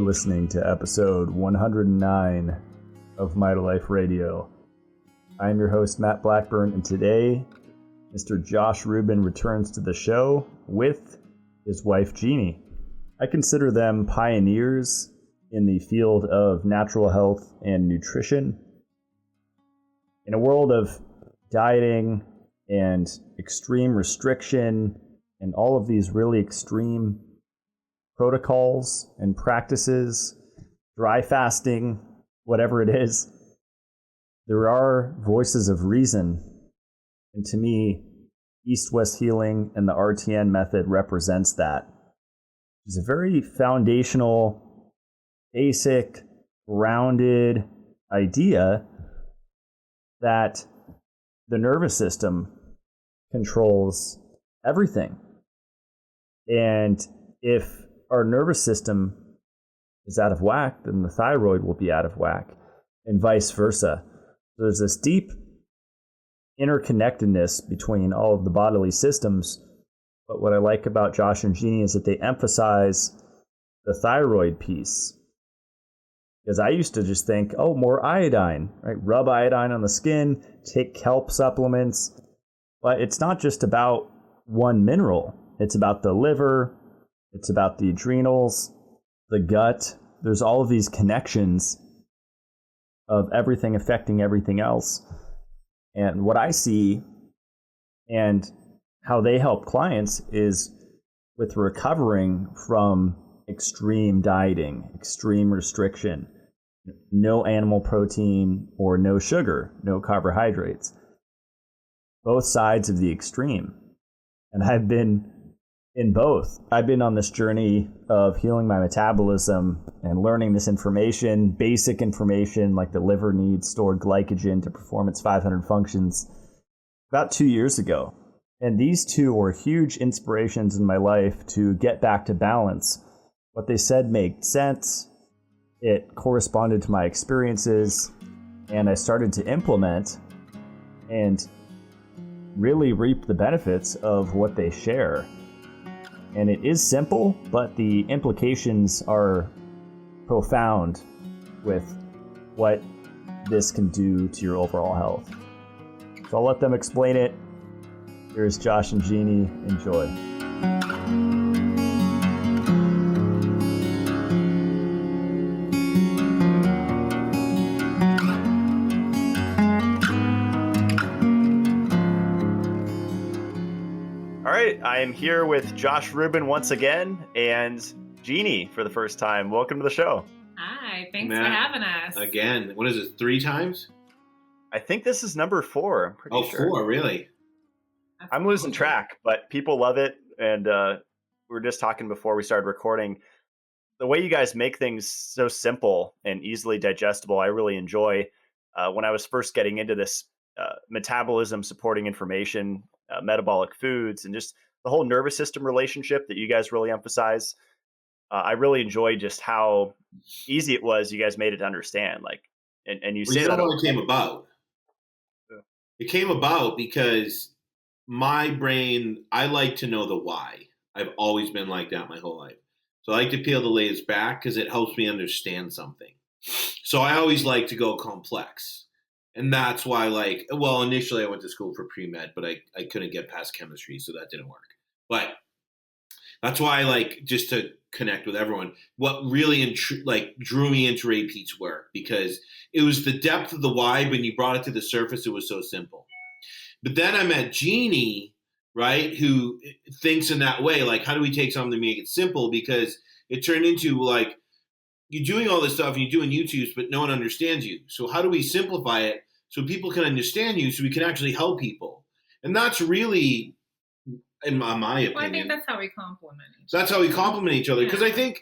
listening to episode 109 of Mitolife Radio. I am your host, Matt Blackburn, and today, Mr. Josh Rubin returns to the show with his wife, Jeannie. I consider them pioneers in the field of natural health and nutrition. In a world of dieting and extreme restriction and all of these really extreme protocols and practices, dry fasting, whatever it is, there are voices of reason. And to me, East-West healing and the RTN method represents that. It's a very foundational, basic, grounded idea that the nervous system controls everything. And if our nervous system is out of whack, then the thyroid will be out of whack, and vice versa. There's this deep interconnectedness between all of the bodily systems. But what I like about Josh and Jeannie is that they emphasize the thyroid piece. Because I used to just think, oh, more iodine, right? Rub iodine on the skin, take kelp supplements. But it's not just about one mineral. It's about the liver. It's about the adrenals, the gut. There's all of these connections of everything affecting everything else. And what I see and how they help clients is with recovering from extreme dieting, extreme restriction, no animal protein or no sugar, no carbohydrates. Both sides of the extreme. And I've been in both. I've been on this journey of healing my metabolism and learning this information, basic information like the liver needs stored glycogen to perform its 500 functions about 2 years ago. And these two were huge inspirations in my life to get back to balance. What they said made sense. It corresponded to my experiences, and I started to implement and really reap the benefits of what they share. And it is simple, but the implications are profound with what this can do to your overall health. So I'll let them explain it. Here's Josh and Jeannie. Enjoy. I am here with Josh Rubin once again and Jeannie for the first time. Welcome to the show. Hi, thanks for having us. Again, what is it, 3 times? I think this is number 4. I'm pretty sure. 4, really? I'm losing track, but people love it. And we were just talking before we started recording. The way you guys make things so simple and easily digestible, I really enjoy. When I was first getting into this metabolism supporting information, metabolic foods, and just the whole nervous system relationship that you guys really emphasize. I really enjoyed just how easy it was. You guys made it to understand. And you say that. How it came about. Yeah. It came about because my brain, I like to know the why. I've always been like that my whole life. So I like to peel the layers back because it helps me understand something. So I always like to go complex. And that's why, initially I went to school for pre-med, but I couldn't get past chemistry, so that didn't work. But that's why just to connect with everyone, what really drew me into Ray Peat's work, because it was the depth of the why. When you brought it to the surface, it was so simple. But then I met Jeannie, right, who thinks in that way, how do we take something to make it simple? Because it turned into, you're doing all this stuff and you're doing YouTubes, but no one understands you. So how do we simplify it so people can understand you, so we can actually help people? And that's really, in my opinion. Well, I think that's how we complement each other. That's how we complement each other. Because Yeah.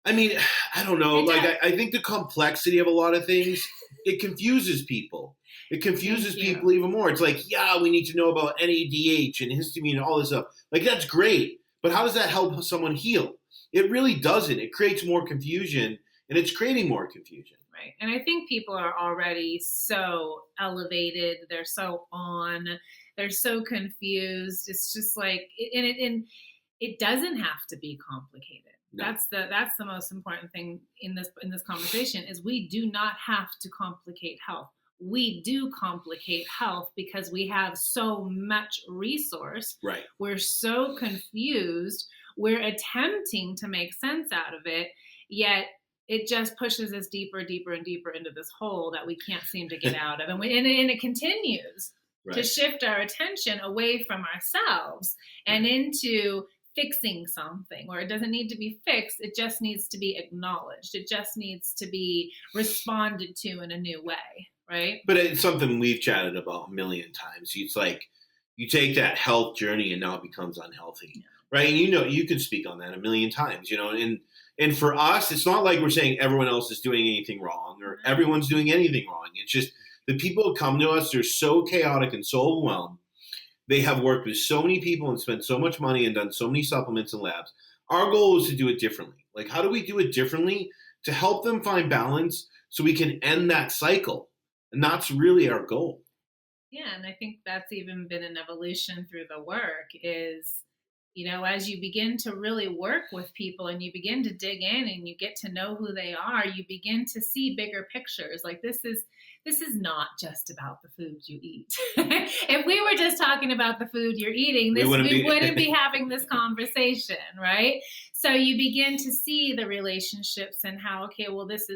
I don't know. I think the complexity of a lot of things, it confuses people. It confuses people even more. It's we need to know about NADH and histamine and all this stuff. That's great. But how does that help someone heal? It really doesn't. It creates more confusion, and it's creating more confusion. Right. And I think people are already so elevated. They're so on. They're so confused. It's just and it doesn't have to be complicated. No. That's the most important thing in this conversation is we do not have to complicate health. We do complicate health because we have so much resource. Right. We're so confused. We're attempting to make sense out of it, yet it just pushes us deeper, deeper, and deeper into this hole that we can't seem to get out of. And it continues to shift our attention away from ourselves and into fixing something, or it doesn't need to be fixed. It just needs to be acknowledged. It just needs to be responded to in a new way. Right. But it's something we've chatted about a million times. It's like you take that health journey and now it becomes unhealthy. Yeah. Right. And you could speak on that a million times, and for us, it's not like we're saying everyone else is doing anything wrong or everyone's doing anything wrong. It's just the people who come to us, they're so chaotic and so overwhelmed. They have worked with so many people and spent so much money and done so many supplements and labs. Our goal is to do it differently. Like, how do we do it differently to help them find balance so we can end that cycle? And that's really our goal. Yeah, and I think that's even been an evolution through the work is, as you begin to really work with people and you begin to dig in and you get to know who they are, you begin to see bigger pictures. Like this is not just about the food you eat. If we were just talking about the food you're eating, we wouldn't be having this conversation, right? So you begin to see the relationships and how, okay, well, this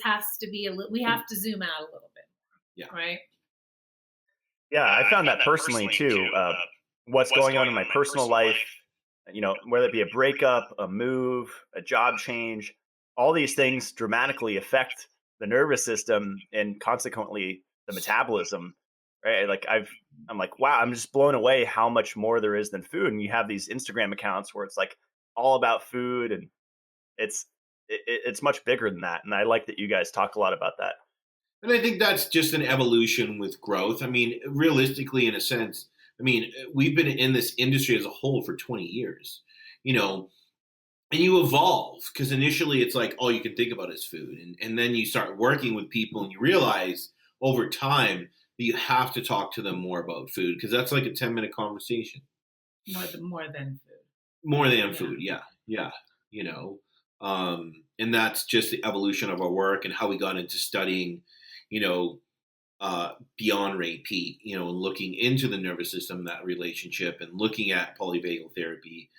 has to be we have to zoom out a little bit more. Yeah. Right. Yeah, I found that personally too. What's going on in my personal life, whether it be a breakup, a move, a job change, all these things dramatically affect the nervous system and consequently the metabolism, right? Like I'm like, wow, I'm just blown away how much more there is than food. And you have these Instagram accounts where it's like all about food, and it's much bigger than that. And I like that you guys talk a lot about that. And I think that's just an evolution with growth. I mean, realistically, in a sense, we've been in this industry as a whole for 20 years, and you evolve because initially it's like all you can think about is food. And then you start working with people and you realize over time that you have to talk to them more about food because that's like a 10-minute conversation. More than food. More than food, yeah. And that's just the evolution of our work and how we got into studying, beyond repeat, and looking into the nervous system, that relationship, and looking at polyvagal theory,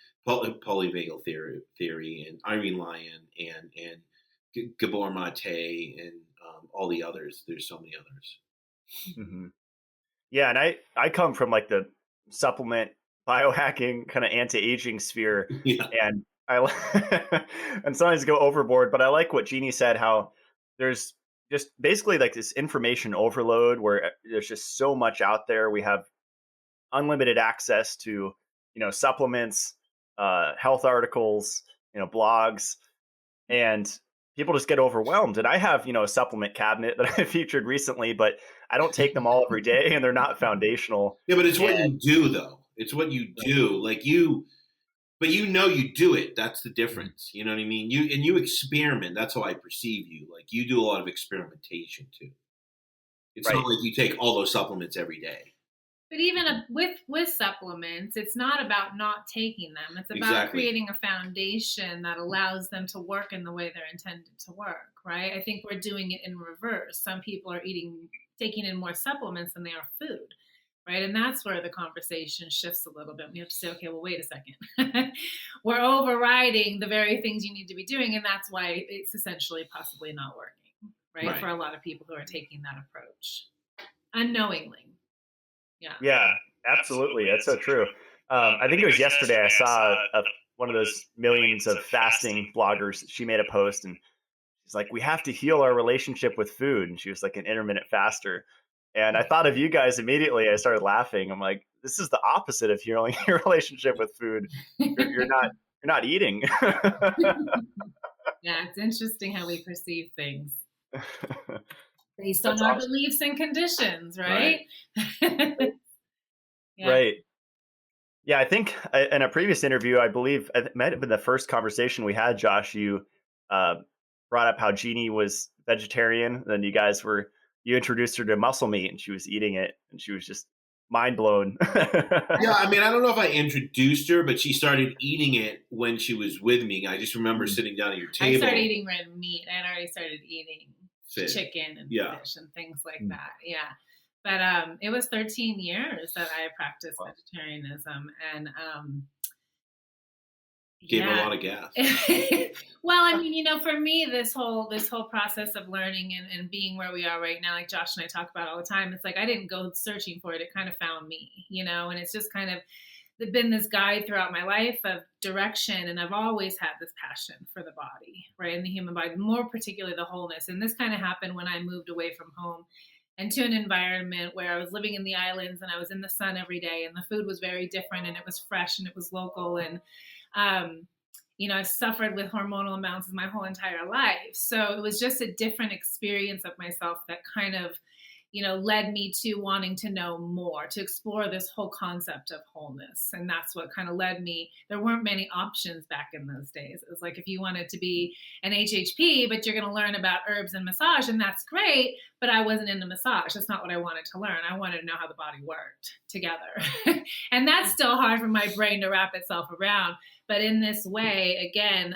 and Irene Lyon, and Gabor Mate, and all the others. There's so many others. Mm-hmm. Yeah, and I come from like the supplement biohacking kind of anti-aging sphere, and and sometimes go overboard. But I like what Jeannie said, how there's just basically like this information overload where there's just so much out there. We have unlimited access to, supplements, health articles, blogs, and people just get overwhelmed. And I have, a supplement cabinet that I featured recently, but I don't take them all every day and they're not foundational. Yeah, but it's what you do though. It's what you do. Like but you do it. That's the difference. You know what I mean? You experiment. That's how I perceive you. Like you do a lot of experimentation too. It's not like you take all those supplements every day. But even with supplements, it's not about not taking them. It's about creating a foundation that allows them to work in the way they're intended to work, right? I think we're doing it in reverse. Some people are taking in more supplements than they are food. Right. And that's where the conversation shifts a little bit. We have to say, okay, well, wait a second. We're overriding the very things you need to be doing. And that's why it's essentially possibly not working. Right. For a lot of people who are taking that approach unknowingly. Yeah. Yeah, absolutely. That's so true. I think it was yesterday I saw one of those millions of fasting bloggers. She made a post and she's like, we have to heal our relationship with food. And she was like an intermittent faster. And I thought of you guys immediately. I started laughing. I'm like, this is the opposite of healing your relationship with food. You're not eating. Yeah, it's interesting how we perceive things based on our beliefs and conditions, right? Yeah. Right. Yeah, I think in a previous interview, I believe it might have been the first conversation we had, Josh, you brought up how Jeannie was vegetarian. Then you introduced her to muscle meat and she was eating it and she was just mind blown. Yeah, I mean, I don't know if I introduced her, but she started eating it when she was with me. I just remember sitting down at your table. I started eating red meat. I had already started eating chicken and fish and things like that. Yeah. But it was 13 years that I practiced vegetarianism, and gave her a lot of gas. Well, I mean, for me, this whole process of learning and being where we are right now, like Josh and I talk about all the time, it's like I didn't go searching for it; it kind of found me, and it's just kind of been this guide throughout my life of direction, and I've always had this passion for the body, right, and the human body, more particularly the wholeness. And this kind of happened when I moved away from home and to an environment where I was living in the islands and I was in the sun every day, and the food was very different, and it was fresh and it was local, and I suffered with hormonal imbalances my whole entire life. So it was just a different experience of myself that kind of, led me to wanting to know more, to explore this whole concept of wholeness. And that's what kind of led me. There weren't many options back in those days. It was like, if you wanted to be an HHP, but you're going to learn about herbs and massage, and that's great, but I wasn't into massage. That's not what I wanted to learn. I wanted to know how the body worked together. And that's still hard for my brain to wrap itself around. But in this way, again,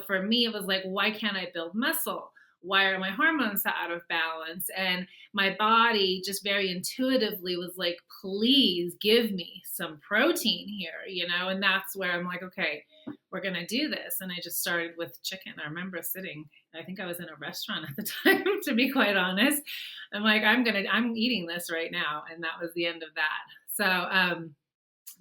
for me, it was like, why can't I build muscle? Why are my hormones so out of balance? And my body just very intuitively was like, please give me some protein here, and that's where I'm like, okay, we're going to do this. And I just started with chicken. I remember I think I was in a restaurant at the time, to be quite honest. I'm like, I'm eating this right now. And that was the end of that. So,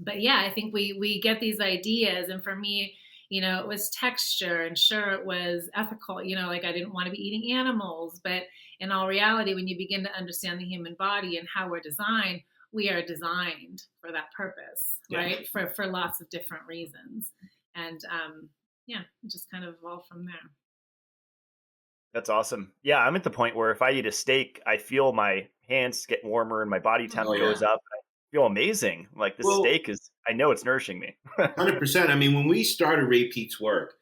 but yeah, I think we get these ideas. And for me, it was texture, and sure, it was ethical, like I didn't want to be eating animals, but in all reality, when you begin to understand the human body and how we're designed, we are designed for that purpose, right? For lots of different reasons. And it just kind of evolved from there. That's awesome. Yeah, I'm at the point where if I eat a steak, I feel my hands get warmer and my body temp goes up. I feel amazing. Like this steak I know it's nourishing me. 100%. I mean, when we started Ray Pete's work,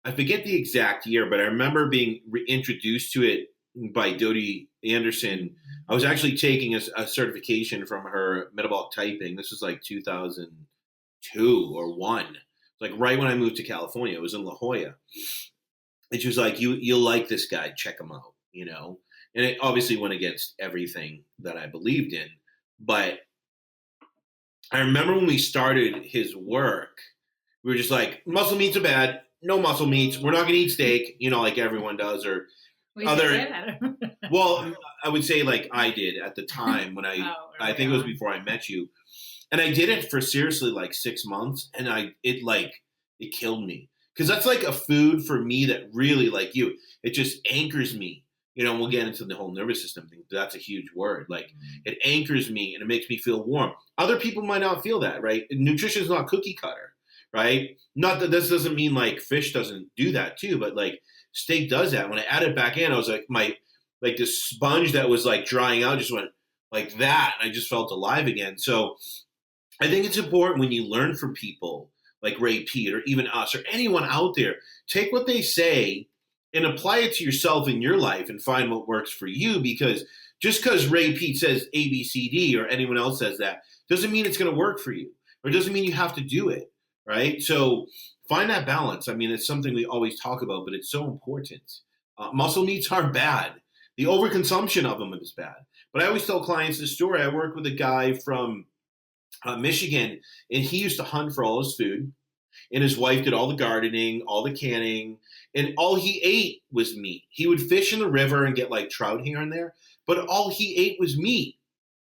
I forget the exact year, but I remember being introduced to it by Dodie Anderson. I was actually taking a certification from her, metabolic typing. This was like 2002 or 1. Like right when I moved to California. It was in La Jolla. And she was like, you'll like this guy. Check him out, And it obviously went against everything that I believed in. But I remember when we started his work, we were just like, muscle meats are bad. No muscle meats. We're not going to eat steak, like everyone does. Or other. Well, I would say like I did at the time when I think it was before I met you. And I did it for seriously like 6 months. And it killed me. Because that's like a food for me that really, like you, it just anchors me. We'll get into the whole nervous system thing. That's a huge word. Like it anchors me and it makes me feel warm. Other people might not feel that, right? Nutrition is not cookie cutter, right? Not that this doesn't mean like fish doesn't do that too, but like steak does that. When I added back in, I was like this sponge that was like drying out just went like that. And I just felt alive again. So I think it's important when you learn from people like Ray Pete or even us or anyone out there, take what they say and apply it to yourself in your life and find what works for you. Because just because Ray Pete says A, B, C, D or anyone else says that doesn't mean it's going to work for you or doesn't mean you have to do it, right? So find that balance. I mean, it's something we always talk about, but it's so important. Muscle meats are bad. The overconsumption of them is bad. But I always tell clients this story. I worked with a guy from Michigan, and he used to hunt for all his food. And his wife did all the gardening, all the canning, and all he ate was meat. He would fish in the river and get like trout here and there, but all he ate was meat.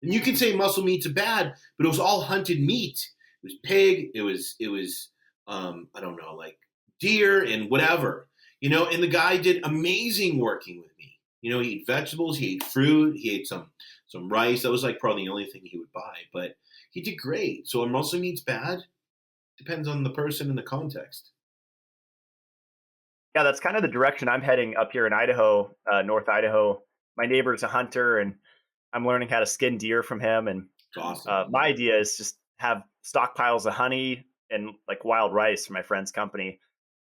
And you can say muscle meats are bad, but it was all hunted meat. It was pig, it was I don't know, like deer and whatever, and the guy did amazing working with me. He ate vegetables, he ate fruit, he ate some rice. That was like probably the only thing he would buy, but he did great. So are muscle meats bad? Depends on the person and the context. Yeah, that's kind of the direction I'm heading up here in Idaho, North Idaho. My neighbor's a hunter, and I'm learning how to skin deer from him. And awesome. My idea is just have stockpiles of honey and like wild rice for my friend's company,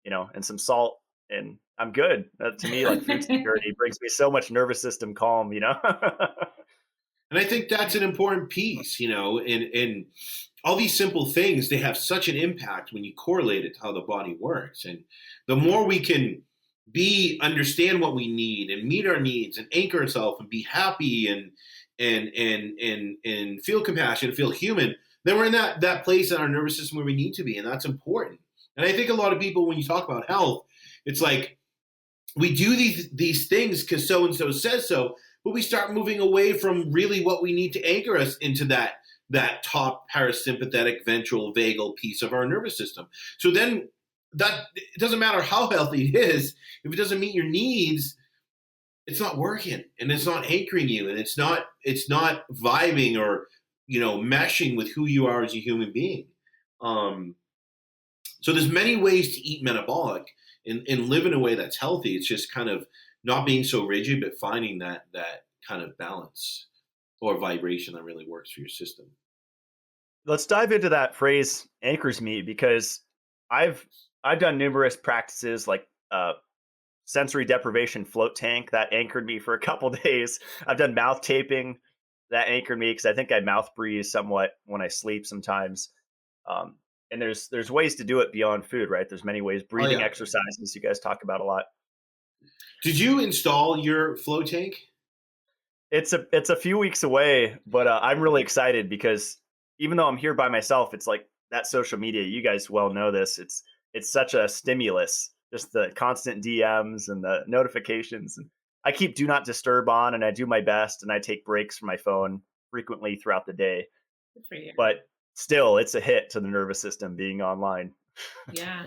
and some salt, and I'm good. To me, like food security brings me so much nervous system calm, And I think that's an important piece, and all these simple things, they have such an impact when you correlate it to how the body works. And the more we can understand what we need and meet our needs and anchor ourselves and be happy and feel compassion, feel human, then we're in that place in our nervous system where we need to be. And that's important. And I think a lot of people, when you talk about health, it's like we do these things because so-and-so says so, but we start moving away from really what we need to anchor us into that top parasympathetic ventral vagal piece of our nervous system. So then that it doesn't matter how healthy it is, if it doesn't meet your needs, it's not working and it's not anchoring you and it's not vibing or meshing with who you are as a human being. So there's many ways to eat metabolic and live in a way that's healthy. It's just kind of not being so rigid, but finding that kind of balance or vibration that really works for your system. Let's dive into that phrase anchors me, because I've done numerous practices like sensory deprivation float tank that anchored me for a couple days. I've done mouth taping that anchored me because I think I mouth breathe somewhat when I sleep sometimes. And there's ways to do it beyond food, right? There's many ways. Breathing exercises you guys talk about a lot. Did you install your float tank? It's a few weeks away, but I'm really excited because even though I'm here by myself, it's like that social media. You guys well know this. It's such a stimulus, just the constant DMs and the notifications. And I keep do not disturb on, and I do my best, and I take breaks from my phone frequently throughout the day. Good for you. But still, it's a hit to the nervous system being online. Yeah.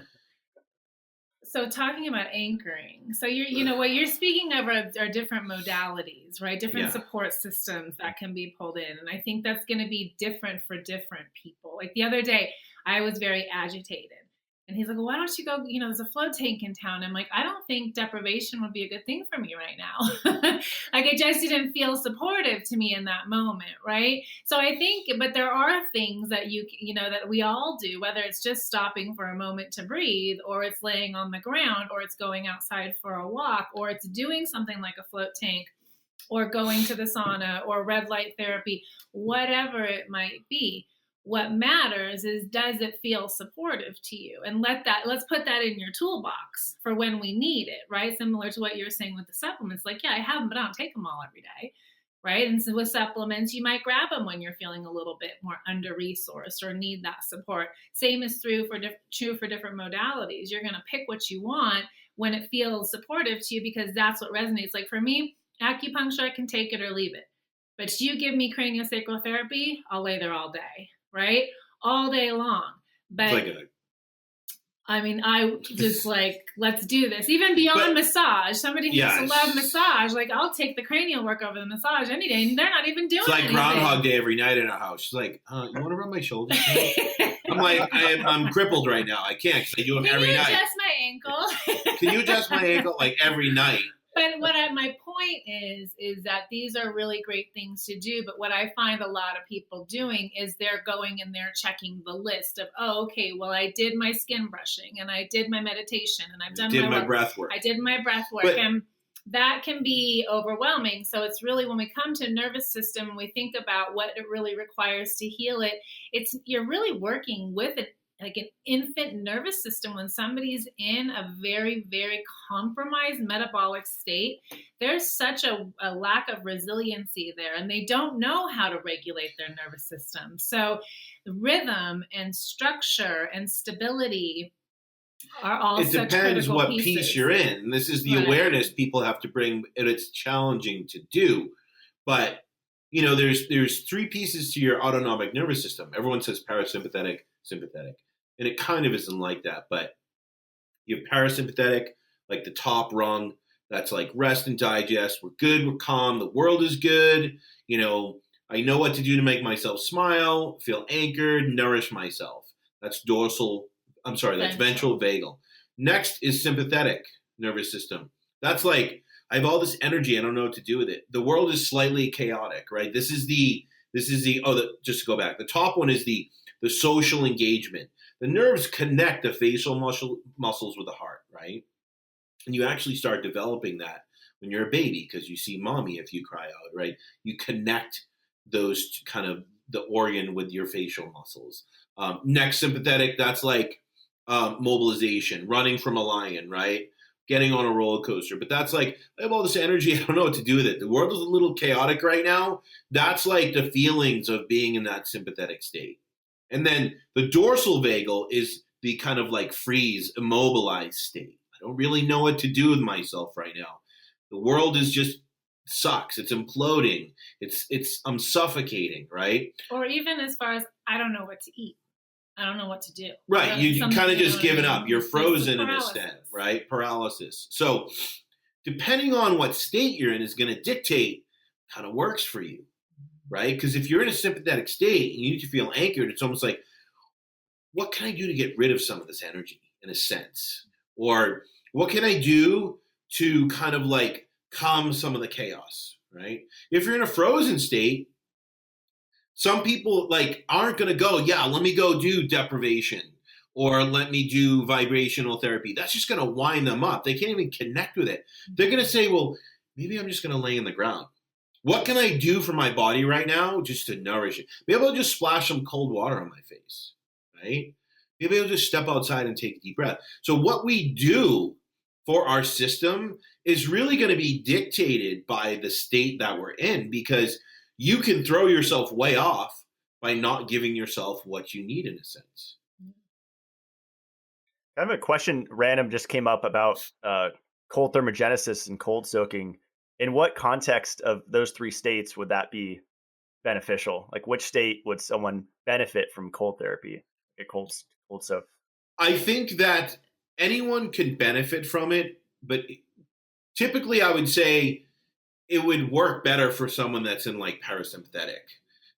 So talking about anchoring, so what you're speaking of are different modalities, right? Different support systems that can be pulled in. And I think that's going to be different for different people. Like the other day, I was very agitated. And he's like, well, why don't you go, there's a float tank in town. I'm like, I don't think deprivation would be a good thing for me right now. Like it just didn't feel supportive to me in that moment, right? So I think, but there are things that that we all do, whether it's just stopping for a moment to breathe, or it's laying on the ground, or it's going outside for a walk, or it's doing something like a float tank, or going to the sauna, or red light therapy, whatever it might be. What matters is, does it feel supportive to you? And let's put that in your toolbox for when we need it, right? Similar to what you're saying with the supplements. Like, yeah, I have them, but I don't take them all every day, right? And so with supplements, you might grab them when you're feeling a little bit more under-resourced or need that support. Same is true for different modalities. You're going to pick what you want when it feels supportive to you, because that's what resonates. Like for me, acupuncture, I can take it or leave it. But you give me craniosacral therapy, I'll lay there all day. Right? All day long. But I just like, let's do this. Even beyond massage. Somebody who used to love massage, like I'll take the cranial work over the massage any day, and they're not even doing it. It's like Groundhog Day every night in our house. She's like, you want to rub my shoulders? I'm like, I'm crippled right now. I can't, because I do them every night. Can you adjust my ankle? Can you adjust my ankle like every night? But my point is that these are really great things to do. But what I find a lot of people doing is they're going and they're checking the list of, okay, well, I did my skin brushing and I did my meditation and I've done my breath work. I did my breath work. And that can be overwhelming. So it's really, when we come to nervous system and we think about what it really requires to heal it, you're really working with it. Like an infant nervous system, when somebody's in a very, very compromised metabolic state, there's such a lack of resiliency there, and they don't know how to regulate their nervous system. So rhythm and structure and stability are all such critical pieces. It depends what piece you're in. This is the awareness people have to bring, and it's challenging to do. But, there's three pieces to your autonomic nervous system. Everyone says parasympathetic, sympathetic. And it kind of isn't like that, but you have parasympathetic, like the top rung, that's like rest and digest. We're good, we're calm, the world is good. I know what to do to make myself smile, feel anchored, nourish myself. That's ventral vagal. Next is sympathetic nervous system. That's like, I have all this energy, I don't know what to do with it. The world is slightly chaotic, right? Just to go back. The top one is the social engagement. The nerves connect the facial muscles with the heart, right? And you actually start developing that when you're a baby, because you see mommy if you cry out, right? You connect those kind of the organ with your facial muscles. Next sympathetic, that's like mobilization, running from a lion, right? Getting on a roller coaster. But that's like, I have all this energy, I don't know what to do with it. The world is a little chaotic right now. That's like the feelings of being in that sympathetic state. And then the dorsal vagal is the kind of like freeze, immobilized state. I don't really know what to do with myself right now. The world is just sucks. It's imploding. I'm suffocating, right? Or even as far as I don't know what to eat. I don't know what to do. Right. You kind of just given up. You're frozen in a sense, right? Paralysis. So depending on what state you're in is going to dictate kind of works for you, right? Because if you're in a sympathetic state and you need to feel anchored, it's almost like, what can I do to get rid of some of this energy in a sense? Or what can I do to kind of like calm some of the chaos, right? If you're in a frozen state, some people like aren't going to go, yeah, let me go do deprivation or let me do vibrational therapy. That's just going to wind them up. They can't even connect with it. They're going to say, well, maybe I'm just going to lay in the ground. What can I do for my body right now just to nourish it? Maybe I'll just splash some cold water on my face, right? Maybe I'll just step outside and take a deep breath. So what we do for our system is really going to be dictated by the state that we're in, because you can throw yourself way off by not giving yourself what you need in a sense. I have a question random just came up about cold thermogenesis and cold soaking. In what context of those three states would that be beneficial? Like which state would someone benefit from cold therapy, a cold soak? I think that anyone can benefit from it, but typically I would say it would work better for someone that's in like parasympathetic.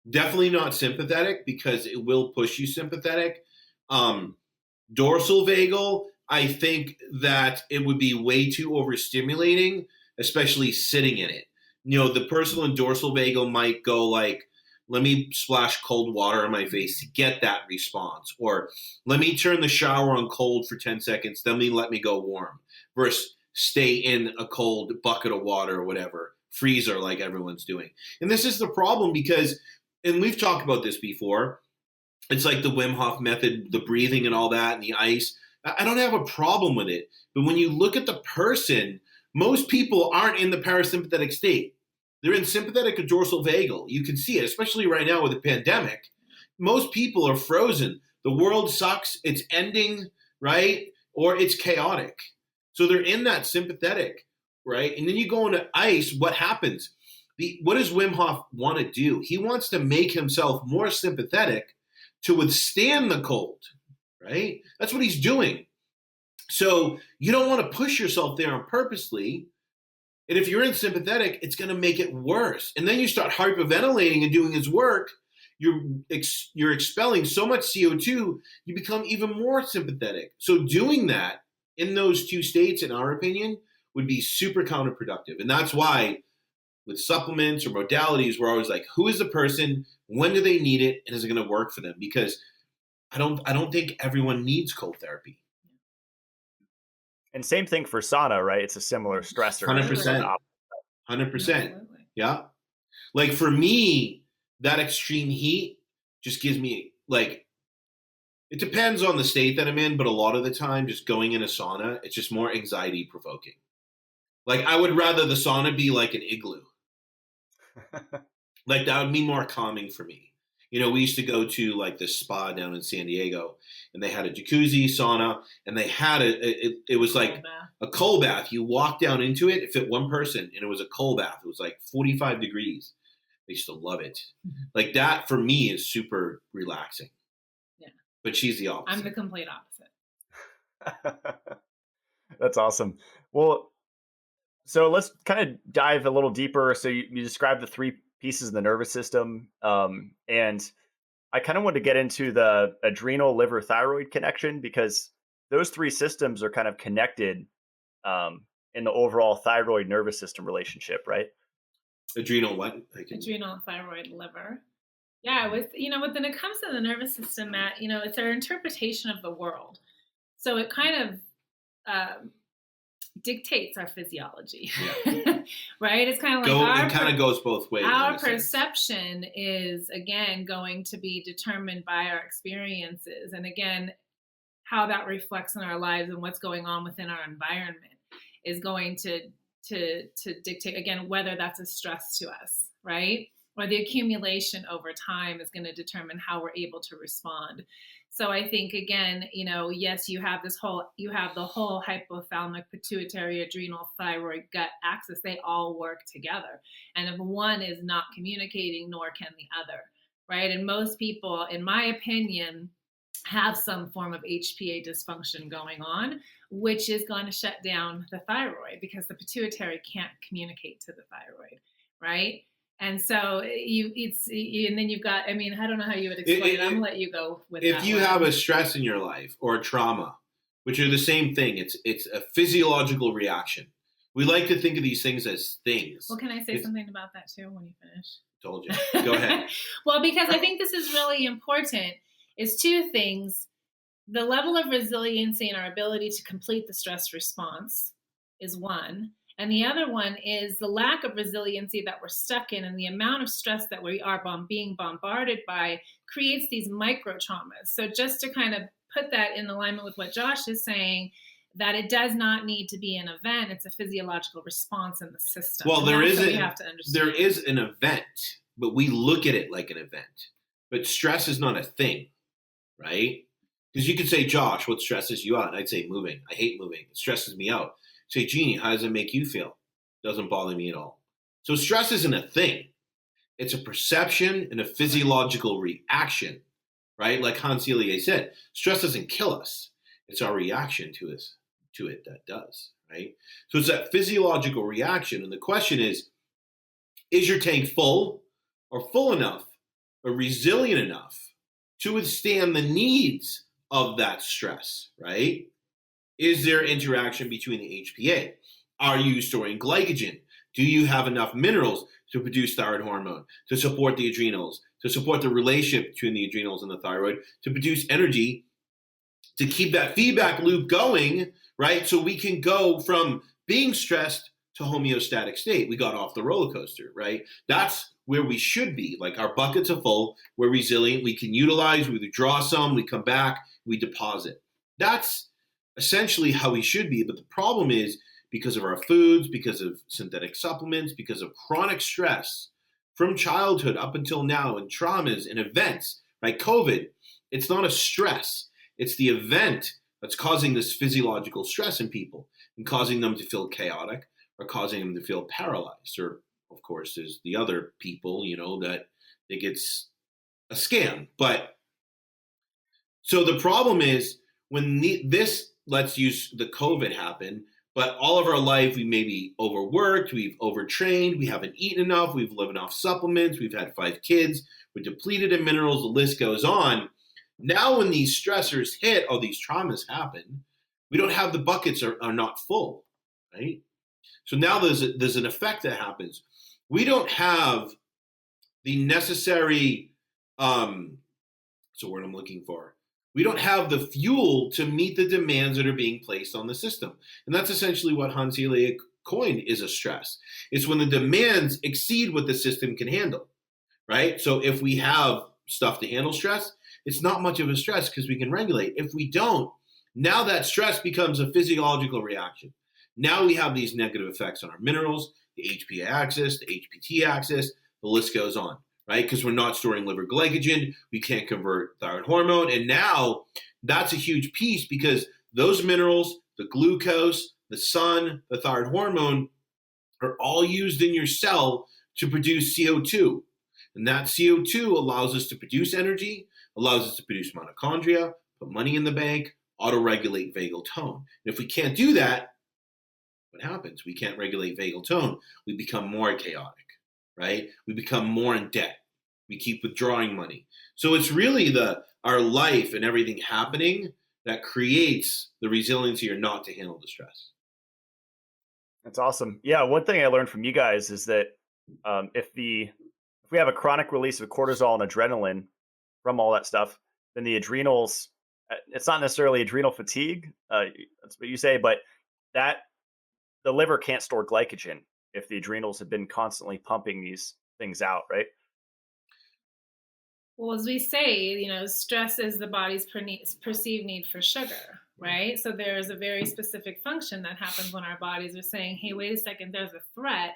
Definitely not sympathetic because it will push you sympathetic. Dorsal vagal, I think that it would be way too overstimulating, especially sitting in it. You know, the person in dorsal vagal might go like, let me splash cold water on my face to get that response. Or let me turn the shower on cold for 10 seconds, then let me go warm. Versus stay in a cold bucket of water or whatever, freezer like everyone's doing. And this is the problem because, and we've talked about this before, it's like the Wim Hof method, the breathing and all that, and the ice. I don't have a problem with it. But when you look at the person, most people aren't in the parasympathetic state. They're in sympathetic or dorsal vagal. You can see it, especially right now with the pandemic. Most people are frozen. The world sucks. It's ending, right? Or it's chaotic. So they're in that sympathetic, right? And then you go into ice, what happens? What does Wim Hof want to do? He wants to make himself more sympathetic to withstand the cold, right? That's what he's doing. So you don't want to push yourself there on purposely. And if you're in sympathetic, it's going to make it worse. And then you start hyperventilating and doing his work. You're expelling so much CO2, you become even more sympathetic. So doing that in those two states, in our opinion, would be super counterproductive. And that's why with supplements or modalities, we're always like, who is the person? When do they need it? And is it going to work for them? Because I don't think everyone needs cold therapy. And same thing for sauna, right? It's a similar stressor. 100%. 100%. Yeah. Like for me, that extreme heat just gives me like, it depends on the state that I'm in, but a lot of the time just going in a sauna, it's just more anxiety provoking. Like I would rather the sauna be like an igloo. Like that would be more calming for me. You know, we used to go to like this spa down in San Diego, and they had a jacuzzi, sauna, and they had it was like a cold bath. You walk down into it, it fit one person, and it was a cold bath. It was like 45 degrees. I used to love it. Like that for me is super relaxing. Yeah. But she's the opposite. I'm the complete opposite. That's awesome. Well, so let's kind of dive a little deeper. So you described the three pieces of the nervous system. And I kind of want to get into the adrenal, liver, thyroid connection, because those three systems are kind of connected in the overall thyroid nervous system relationship, right? Adrenal what? Adrenal, thyroid, liver. Yeah, when it comes to the nervous system, Matt, it's our interpretation of the world. So it kind of dictates our physiology, Yeah. right? It's kind of like it kind of goes both ways. Our perception is, again, going to be determined by our experiences. And again, how that reflects in our lives and what's going on within our environment is going to dictate, again, whether that's a stress to us, right? Or the accumulation over time is going to determine how we're able to respond. So I think, again, yes, you have the whole hypothalamic, pituitary, adrenal, thyroid, gut axis. They all work together. And if one is not communicating, nor can the other, right? And most people, in my opinion, have some form of HPA dysfunction going on, which is going to shut down the thyroid because the pituitary can't communicate to the thyroid, right? And so and then you've got, I don't know how you would explain it. I'm going to let you go with that. If you have a stress in your life or a trauma, which are the same thing, it's a physiological reaction. We like to think of these things as things. Well, can I say something about that too when you finish? Told you. Go ahead. Well, because I think this is really important, is two things. The level of resiliency and our ability to complete the stress response is one. And the other one is the lack of resiliency that we're stuck in, and the amount of stress that we are being bombarded by creates these micro traumas. So just to kind of put that in alignment with what Josh is saying, that it does not need to be an event. It's a physiological response in the system. Well, there is an event, but we look at it like an event. But stress is not a thing, right? Because you could say, Josh, what stresses you out? And I'd say moving. I hate moving. It stresses me out. Say, Jeannie, how does it make you feel? Doesn't bother me at all. So stress isn't a thing. It's a perception and a physiological reaction, right? Like Hans Selye said, stress doesn't kill us. It's our reaction to it that does, right? So it's that physiological reaction. And the question is your tank full or full enough or resilient enough to withstand the needs of that stress, right? Is there interaction between the HPA? Are you storing glycogen? Do you have enough minerals to produce thyroid hormone, to support the adrenals, to support the relationship between the adrenals and the thyroid, to produce energy, to keep that feedback loop going, right? So we can go from being stressed to homeostatic state. We got off the roller coaster, right? That's where we should be. Like our buckets are full, we're resilient, we can utilize, we withdraw some, we come back, we deposit. That's essentially how we should be. But the problem is, because of our foods, because of synthetic supplements, because of chronic stress from childhood up until now, and traumas and events, like COVID, it's not a stress. It's the event that's causing this physiological stress in people and causing them to feel chaotic or causing them to feel paralyzed. Or, of course, there's the other people, that think it's a scam. But so the problem is let's use the COVID happen, but all of our life we may be overworked, we've overtrained, we haven't eaten enough, we've lived off supplements, we've had 5 kids, we're depleted in minerals, the list goes on. Now when these stressors hit, or these traumas happen, we don't have the buckets are not full, right? So now there's an effect that happens. We don't have the necessary, what's the word I'm looking for? We don't have the fuel to meet the demands that are being placed on the system. And that's essentially what Hans Selye coined is a stress. It's when the demands exceed what the system can handle, right? So if we have stuff to handle stress, it's not much of a stress because we can regulate. If we don't, now that stress becomes a physiological reaction. Now we have these negative effects on our minerals, the HPA axis, the HPT axis, the list goes on. Right? Because we're not storing liver glycogen, we can't convert thyroid hormone. And now that's a huge piece because those minerals, the glucose, the sun, the thyroid hormone are all used in your cell to produce CO2. And that CO2 allows us to produce energy, allows us to produce mitochondria, put money in the bank, auto-regulate vagal tone. And if we can't do that, what happens? We can't regulate vagal tone. We become more chaotic. Right? We become more in debt. We keep withdrawing money. So it's really our life and everything happening that creates the resiliency or not to handle the stress. That's awesome. Yeah, one thing I learned from you guys is that if we have a chronic release of cortisol and adrenaline from all that stuff, then the adrenals, it's not necessarily adrenal fatigue, that's what you say, but that the liver can't store glycogen if the adrenals have been constantly pumping these things out, right? Well, as we say, stress is the body's perceived need for sugar, right? So there's a very specific function that happens when our bodies are saying, hey, wait a second, there's a threat.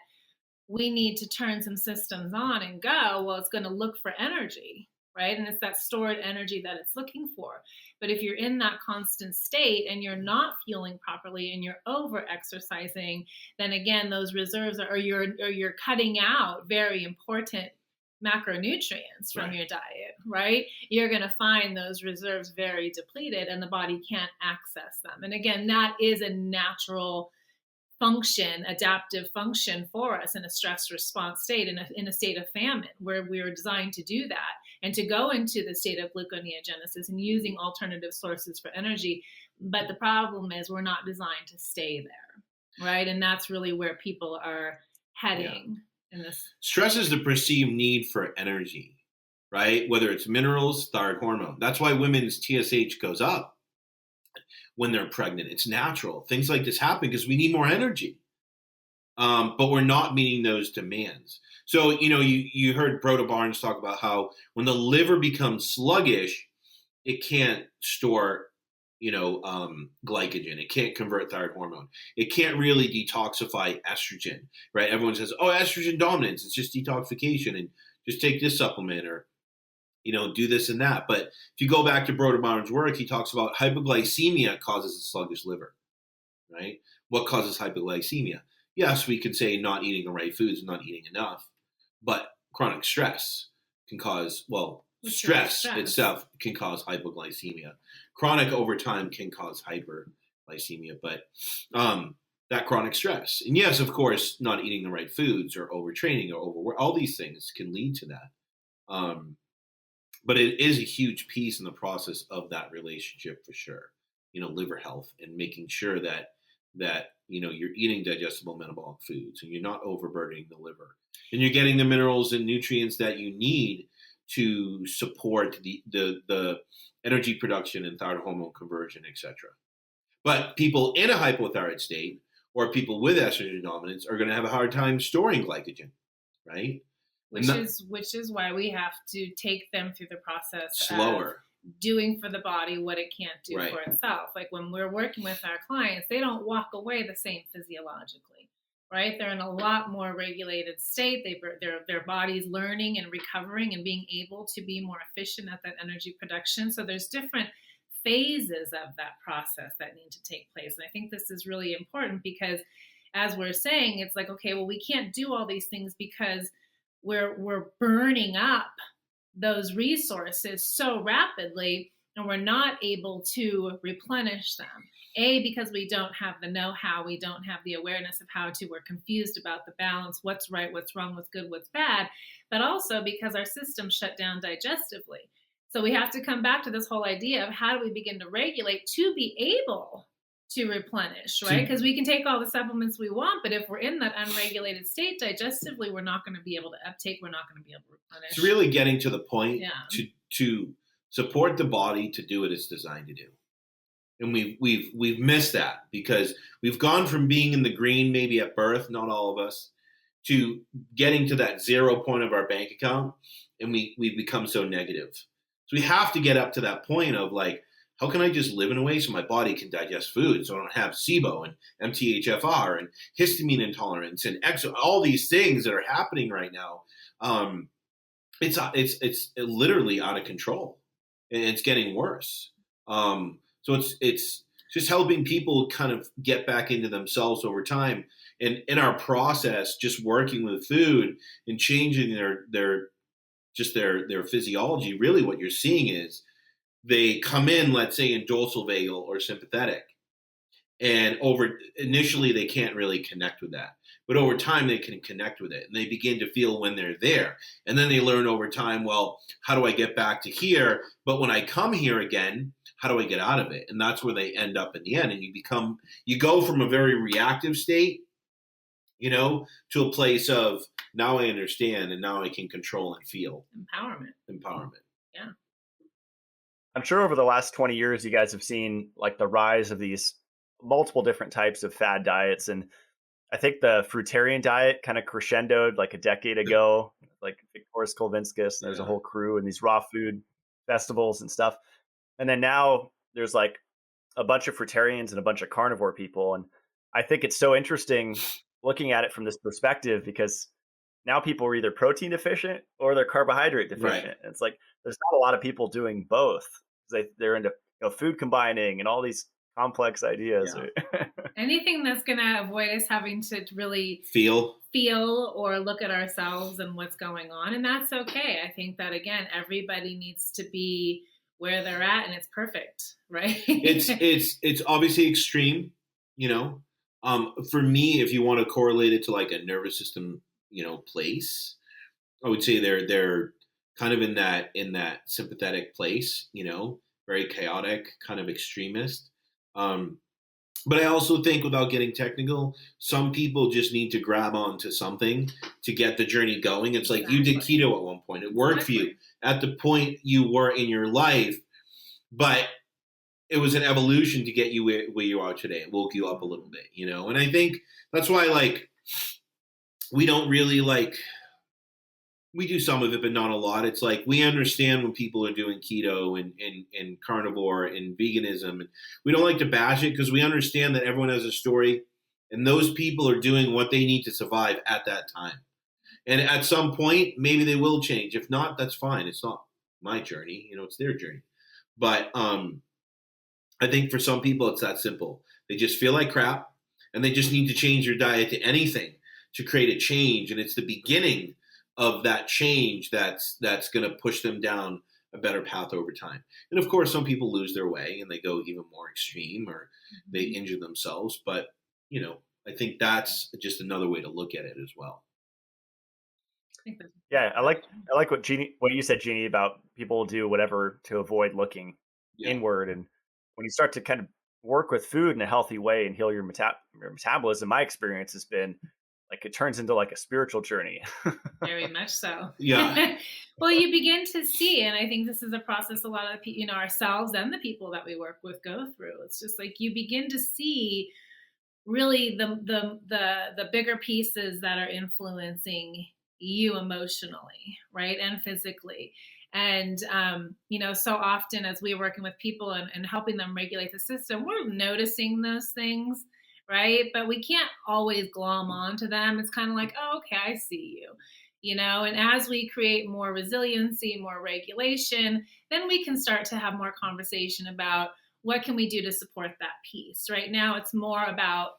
We need to turn some systems on and go. Well, it's going to look for energy, right? And it's that stored energy that it's looking for. But if you're in that constant state and you're not fueling properly and you're over exercising, then again, those reserves or you're cutting out very important macronutrients from your diet, right? You're going to find those reserves very depleted and the body can't access them. And again, that is a natural function, adaptive function for us in a stress response state, in a state of famine, where we are designed to do that and to go into the state of gluconeogenesis and using alternative sources for energy. But the problem is we're not designed to stay there, right? And that's really where people are heading. Yeah. In this. Stress is the perceived need for energy, right? Whether it's minerals, thyroid hormone. That's why women's TSH goes up when they're pregnant. It's natural. Things like this happen because we need more energy. But we're not meeting those demands. So, you heard Broda Barnes talk about how when the liver becomes sluggish, it can't store glycogen. It can't convert thyroid hormone. It can't really detoxify estrogen, right? Everyone says, oh, estrogen dominance, it's just detoxification and just take this supplement or, do this and that. But if you go back to Broda Barnes' work, he talks about hypoglycemia causes a sluggish liver, right? What causes hypoglycemia? Yes, we can say not eating the right foods, not eating enough, but chronic stress can cause, stress itself can cause hypoglycemia. Chronic over time can cause hyperglycemia, but that chronic stress. And yes, of course, not eating the right foods or overtraining or overwork, all these things can lead to that. But it is a huge piece in the process of that relationship for sure. Liver health and making sure that you're eating digestible metabolic foods and you're not overburdening the liver and you're getting the minerals and nutrients that you need to support the energy production and thyroid hormone conversion, etc. But people in a hypothyroid state or people with estrogen dominance are going to have a hard time storing glycogen, right? Which is why we have to take them through the process slower. Doing for the body what it can't do right. for itself. Like when we're working with our clients, they don't walk away the same physiologically, right? They're in a lot more regulated state. Their body's learning and recovering and being able to be more efficient at that energy production. So there's different phases of that process that need to take place. And I think this is really important because as we're saying, it's like, okay, well, we can't do all these things because we're burning up those resources so rapidly and we're not able to replenish them. Because we don't have the know-how, we don't have the awareness of how to, we're confused about the balance, what's right, what's wrong, what's good, what's bad, but also because our system shut down digestively. So we have to come back to this whole idea of how do we begin to regulate to be able to replenish, right? Because we can take all the supplements we want, but if we're in that unregulated state digestively, we're not going to be able to uptake, we're not going to be able to replenish. It's really getting to the point to support the body to do what it's designed to do. And we've missed that because we've gone from being in the green maybe at birth, not all of us, to getting to that 0 point of our bank account, and we've become so negative. So we have to get up to that point of like, how can I just live in a way so my body can digest food so I don't have SIBO and MTHFR and histamine intolerance and all these things that are happening right now. It's literally out of control and it's getting worse. So it's just helping people kind of get back into themselves over time. And in our process, just working with food and changing their physiology, really what you're seeing is they come in, let's say, in dorsal vagal or sympathetic. And initially they can't really connect with that. But over time they can connect with it. And they begin to feel when they're there. And then they learn over time, well, how do I get back to here? But when I come here again, how do I get out of it? And that's where they end up in the end. And you go from a very reactive state, to a place of now I understand and now I can control and feel. Empowerment. Yeah. I'm sure over the last 20 years, you guys have seen like the rise of these multiple different types of fad diets. And I think the fruitarian diet kind of crescendoed like a decade ago, like Victoris Kulvinskas, and there's a whole crew and these raw food festivals and stuff. And then now there's like a bunch of fruitarians and a bunch of carnivore people. And I think it's so interesting looking at it from this perspective, because now people are either protein deficient or they're carbohydrate deficient. Right. It's like there's not a lot of people doing both. They're into food combining and all these complex ideas. Yeah. Anything that's going to avoid us having to really feel or look at ourselves and what's going on. And that's okay. I think that, again, everybody needs to be where they're at, and it's perfect, right? It's obviously extreme, for me, if you want to correlate it to like a nervous system, place, I would say they're kind of in that sympathetic place, very chaotic, kind of extremist. But I also think, without getting technical, some people just need to grab onto something to get the journey going. It's like you did keto at one point. It worked for you at the point you were in your life, but it was an evolution to get you where you are today. It woke you up a little bit, And I think that's why, we don't really we do some of it, but not a lot. It's like we understand when people are doing keto and carnivore and veganism. And we don't like to bash it because we understand that everyone has a story, and those people are doing what they need to survive at that time. And at some point, maybe they will change. If not, that's fine. It's not my journey. It's their journey. But I think for some people, it's that simple. They just feel like crap, and they just need to change their diet to anything to create a change. And it's the beginning of that change that's going to push them down a better path over time. And of course, some people lose their way and they go even more extreme, or they injure themselves. But, I think that's just another way to look at it as well. Yeah, I like what you said, Jeannie, about people do whatever to avoid looking inward. And when you start to kind of work with food in a healthy way and heal your metabolism, my experience has been like it turns into like a spiritual journey. Very much so. Yeah. Well, you begin to see, and I think this is a process a lot of ourselves and the people that we work with go through. It's just like you begin to see really the bigger pieces that are influencing you emotionally, right, and physically. And so often as we're working with people and helping them regulate the system, we're noticing those things. Right. But we can't always glom onto them. It's kind of like, oh, okay, I see you, and as we create more resiliency, more regulation, then we can start to have more conversation about what can we do to support that piece. Right now, it's more about,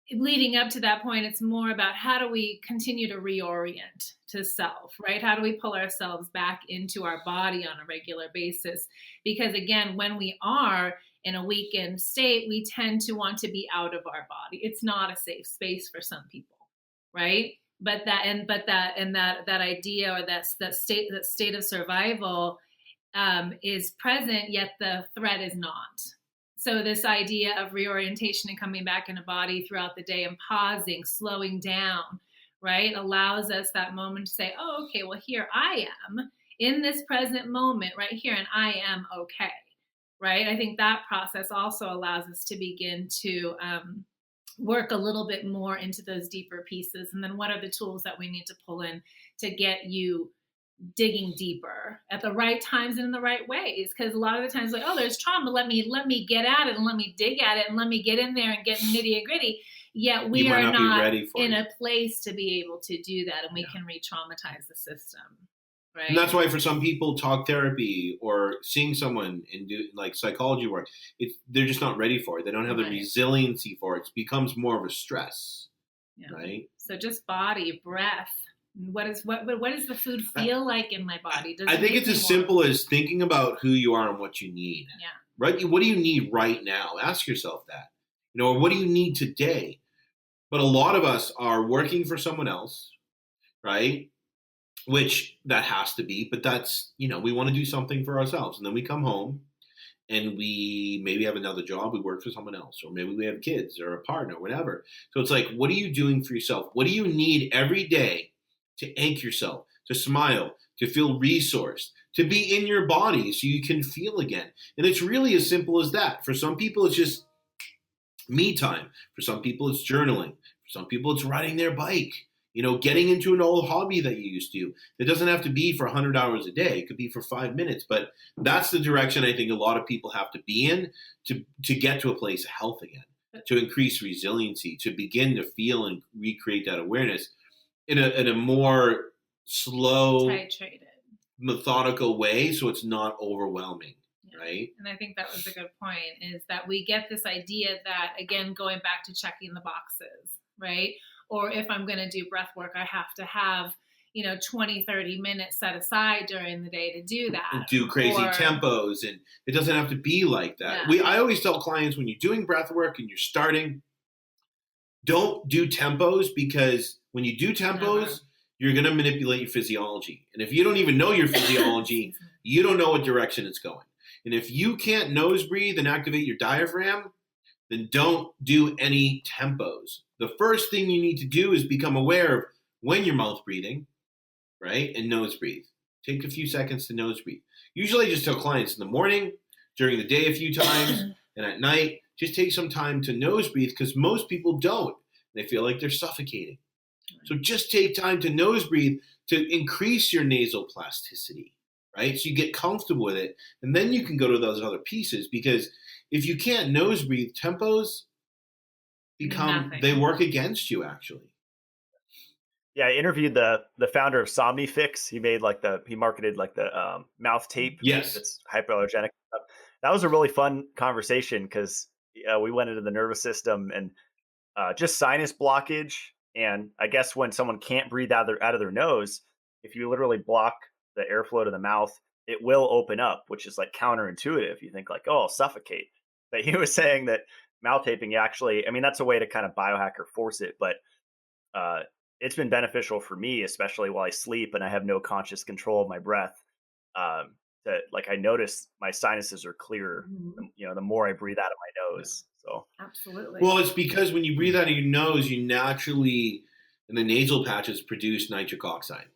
leading up to that point, it's more about how do we continue to reorient to self, right? How do we pull ourselves back into our body on a regular basis? Because again, when we are in a weakened state, we tend to want to be out of our body. It's not a safe space for some people, right? But that idea, or that state of survival is present, yet the threat is not. So this idea of reorientation and coming back in a body throughout the day and pausing, slowing down, right, allows us that moment to say, oh, okay, well, here I am in this present moment right here, and I am okay. Right. I think that process also allows us to begin to work a little bit more into those deeper pieces. And then what are the tools that we need to pull in to get you digging deeper at the right times and in the right ways? Because a lot of the times, like, oh, there's trauma. Let me get at it and let me dig at it and let me get in there and get nitty and gritty. Yet we are not in a place to be able to do that, and we can re-traumatize the system. Right. And that's why for some people, talk therapy or seeing someone and do like psychology work, they're just not ready for it. They don't have the resiliency for it. It becomes more of a stress. Yeah. Right. So just body, breath. What does the food feel like in my body? I think it's as simple as thinking about who you are and what you need. Yeah. Right. What do you need right now? Ask yourself that. Or what do you need today? But a lot of us are working for someone else, right? Which that has to be, but that's, we want to do something for ourselves. And then we come home and we maybe have another job. We work for someone else, or maybe we have kids or a partner, whatever. So it's like, what are you doing for yourself? What do you need every day to anchor yourself, to smile, to feel resourced, to be in your body so you can feel again? And it's really as simple as that. For some people, it's just Me time. For some people, it's journaling. For some people, it's riding their bike. Getting into an old hobby that you used to. It doesn't have to be for 100 hours a day. It could be for 5 minutes. But that's the direction I think a lot of people have to be in to get to a place of health again, to increase resiliency, to begin to feel and recreate that awareness in a more slow, titrated, methodical way, so it's not overwhelming. Right. And I think that was a good point, is that we get this idea that, again, going back to checking the boxes, right? Or if I'm going to do breath work, I have to have, 20, 30 minutes set aside during the day to do that. And do crazy tempos. And it doesn't have to be like that. Yeah. I always tell clients, when you're doing breath work and you're starting, don't do tempos, because when you do tempos, you're going to manipulate your physiology. And if you don't even know your physiology, you don't know what direction it's going. And if you can't nose breathe and activate your diaphragm, then don't do any tempos. The first thing you need to do is become aware of when you're mouth breathing, right? And nose breathe. Take a few seconds to nose breathe. Usually I just tell clients in the morning, during the day a few times, and at night, just take some time to nose breathe, because most people don't. They feel like they're suffocating. So just take time to nose breathe to increase your nasal plasticity. Right? So you get comfortable with it, and then you can go to those other pieces, because if you can't nose breathe, tempos they work against you, actually. Yeah, I interviewed the founder of Somnifix. He marketed the mouth tape. Yes. It's hypoallergenic. That was a really fun conversation, because we went into the nervous system and just sinus blockage. And I guess when someone can't breathe out of their nose, if you literally block the airflow to the mouth, it will open up, which is like counterintuitive. You think like, oh, I'll suffocate. But he was saying that mouth taping actually, that's a way to kind of biohack or force it. But it's been beneficial for me, especially while I sleep and I have no conscious control of my breath. That I notice my sinuses are clearer, the more I breathe out of my nose. So absolutely. Well, it's because when you breathe out of your nose, you naturally, in the nasal patches, produce nitric oxide.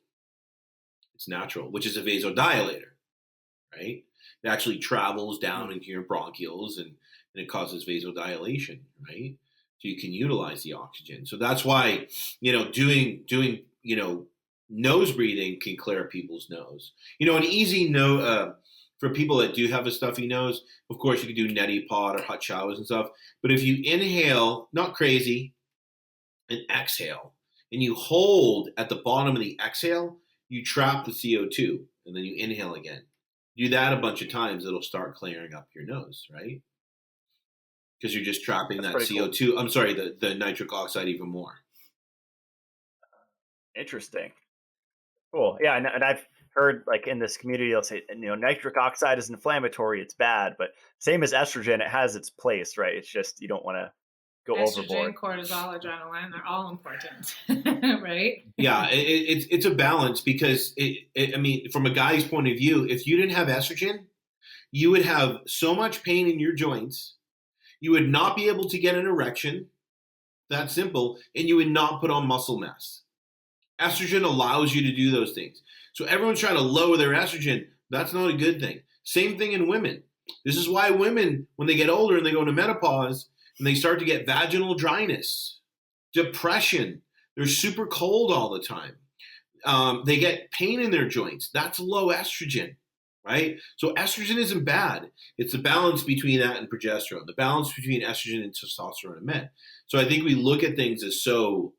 It's natural, which is a vasodilator, right? It actually travels down into your bronchioles and it causes vasodilation, right? So you can utilize the oxygen. So that's why, doing nose breathing can clear people's nose. An easy for people that do have a stuffy nose, of course, you can do neti pot or hot showers and stuff. But if you inhale, not crazy, and exhale, and you hold at the bottom of the exhale, you trap the CO2, and then you inhale again. Do that a bunch of times, it'll start clearing up your nose, right? Because you're just trapping that CO2. Cool. I'm sorry, the nitric oxide even more. Interesting. Cool. Yeah, and I've heard in this community, they'll say, nitric oxide is inflammatory, it's bad, but same as estrogen, it has its place, right? It's just you don't want to go overboard. Estrogen, cortisol, adrenaline, they're all important, right? Yeah, it's a balance, because from a guy's point of view, if you didn't have estrogen, you would have so much pain in your joints, you would not be able to get an erection, that simple, and you would not put on muscle mass. Estrogen allows you to do those things. So everyone's trying to lower their estrogen. That's not a good thing. Same thing in women. This is why women, when they get older and they go into menopause, and they start to get vaginal dryness, depression, they're super cold all the time. They get pain in their joints. That's low estrogen, right? So estrogen isn't bad. It's the balance between that and progesterone, the balance between estrogen and testosterone and men. So I think we look at things as so,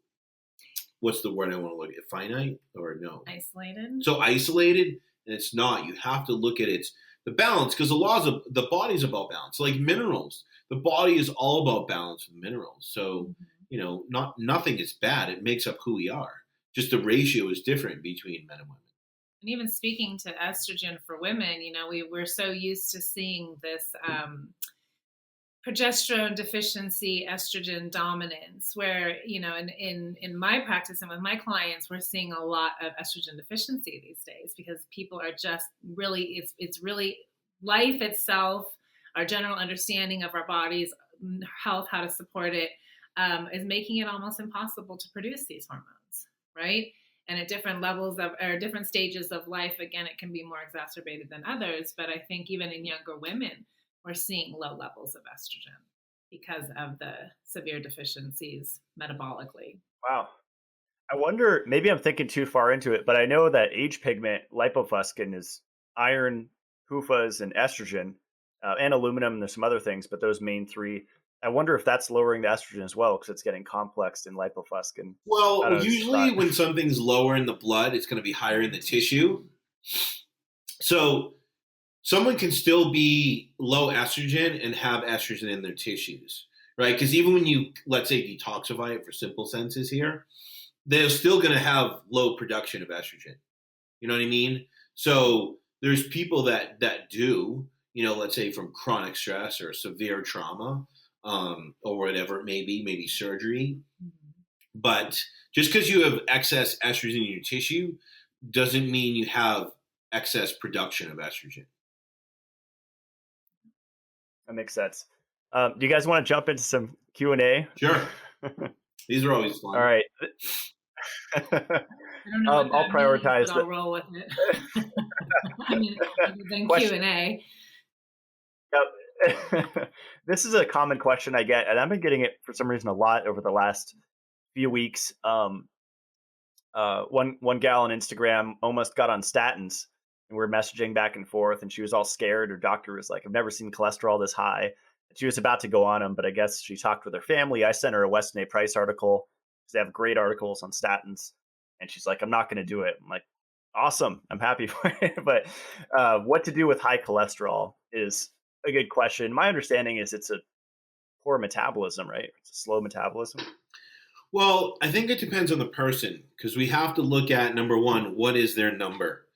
what's the word I want to look at? Finite or no? Isolated. So isolated, and it's not. You have to look at the balance, because the body's about balance. Like minerals, the body is all about balance with minerals. So, nothing is bad. It makes up who we are. Just the ratio is different between men and women. And even speaking to estrogen for women, we're so used to seeing this progesterone deficiency, estrogen dominance, where, in my practice and with my clients, we're seeing a lot of estrogen deficiency these days, because people are just really, it's really life itself, our general understanding of our body's health, how to support it, is making it almost impossible to produce these hormones, right? And at different levels or different stages of life, again, it can be more exacerbated than others. But I think even in younger women, we're seeing low levels of estrogen. because of the severe deficiencies metabolically. Wow. I wonder, maybe I'm thinking too far into it, but I know that age pigment, lipofuscin, is iron, PUFAs, and estrogen, and aluminum, and there's some other things, but those main three. I wonder if that's lowering the estrogen as well, because it's getting complexed in lipofuscin. Well, usually when something's lower in the blood, it's going to be higher in the tissue. So someone can still be low estrogen and have estrogen in their tissues, right? Because even when you, let's say, detoxify it for simple senses here, they're still going to have low production of estrogen. You know what I mean? So there's people that do, let's say from chronic stress or severe trauma, or whatever it may be, maybe surgery. Mm-hmm. But just because you have excess estrogen in your tissue doesn't mean you have excess production of estrogen. That makes sense. Do you guys want to jump into some Q&A? Sure. These are always fun. All right. I don't know I'll prioritize means, but I'll roll with it. I mean, than Q&A. Yep. This is a common question I get, and I've been getting it for some reason a lot over the last few weeks. One gal on Instagram almost got on statins, and we were messaging back and forth, and she was all scared. Her doctor was like, I've never seen cholesterol this high. She was about to go on them, but I guess she talked with her family. I sent her a Weston A. Price article because they have great articles on statins, and she's like, I'm not going to do it. I'm like, awesome. I'm happy for it. But what to do with high cholesterol is a good question. My understanding is it's a poor metabolism, right? It's a slow metabolism. Well, I think it depends on the person, because we have to look at, number one, what is their number,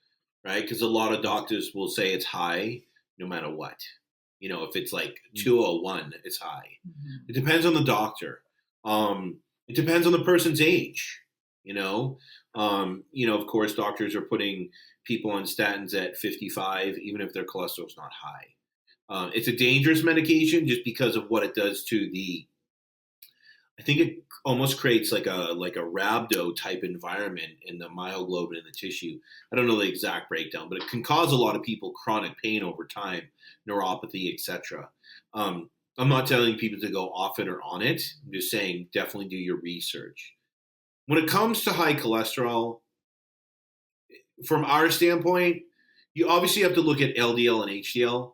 right? Because a lot of doctors will say it's high no matter what. If it's like 201, it's high. Mm-hmm. It depends on the doctor. It depends on the person's age. Of course, doctors are putting people on statins at 55, even if their cholesterol's not high. It's a dangerous medication just because of what it does to I think it almost creates like a rhabdo type environment in the myoglobin in the tissue. I don't know the exact breakdown, but it can cause a lot of people chronic pain over time, neuropathy, etc. I'm not telling people to go off it or on it. I'm just saying definitely do your research. When it comes to high cholesterol, from our standpoint, you obviously have to look at LDL and HDL.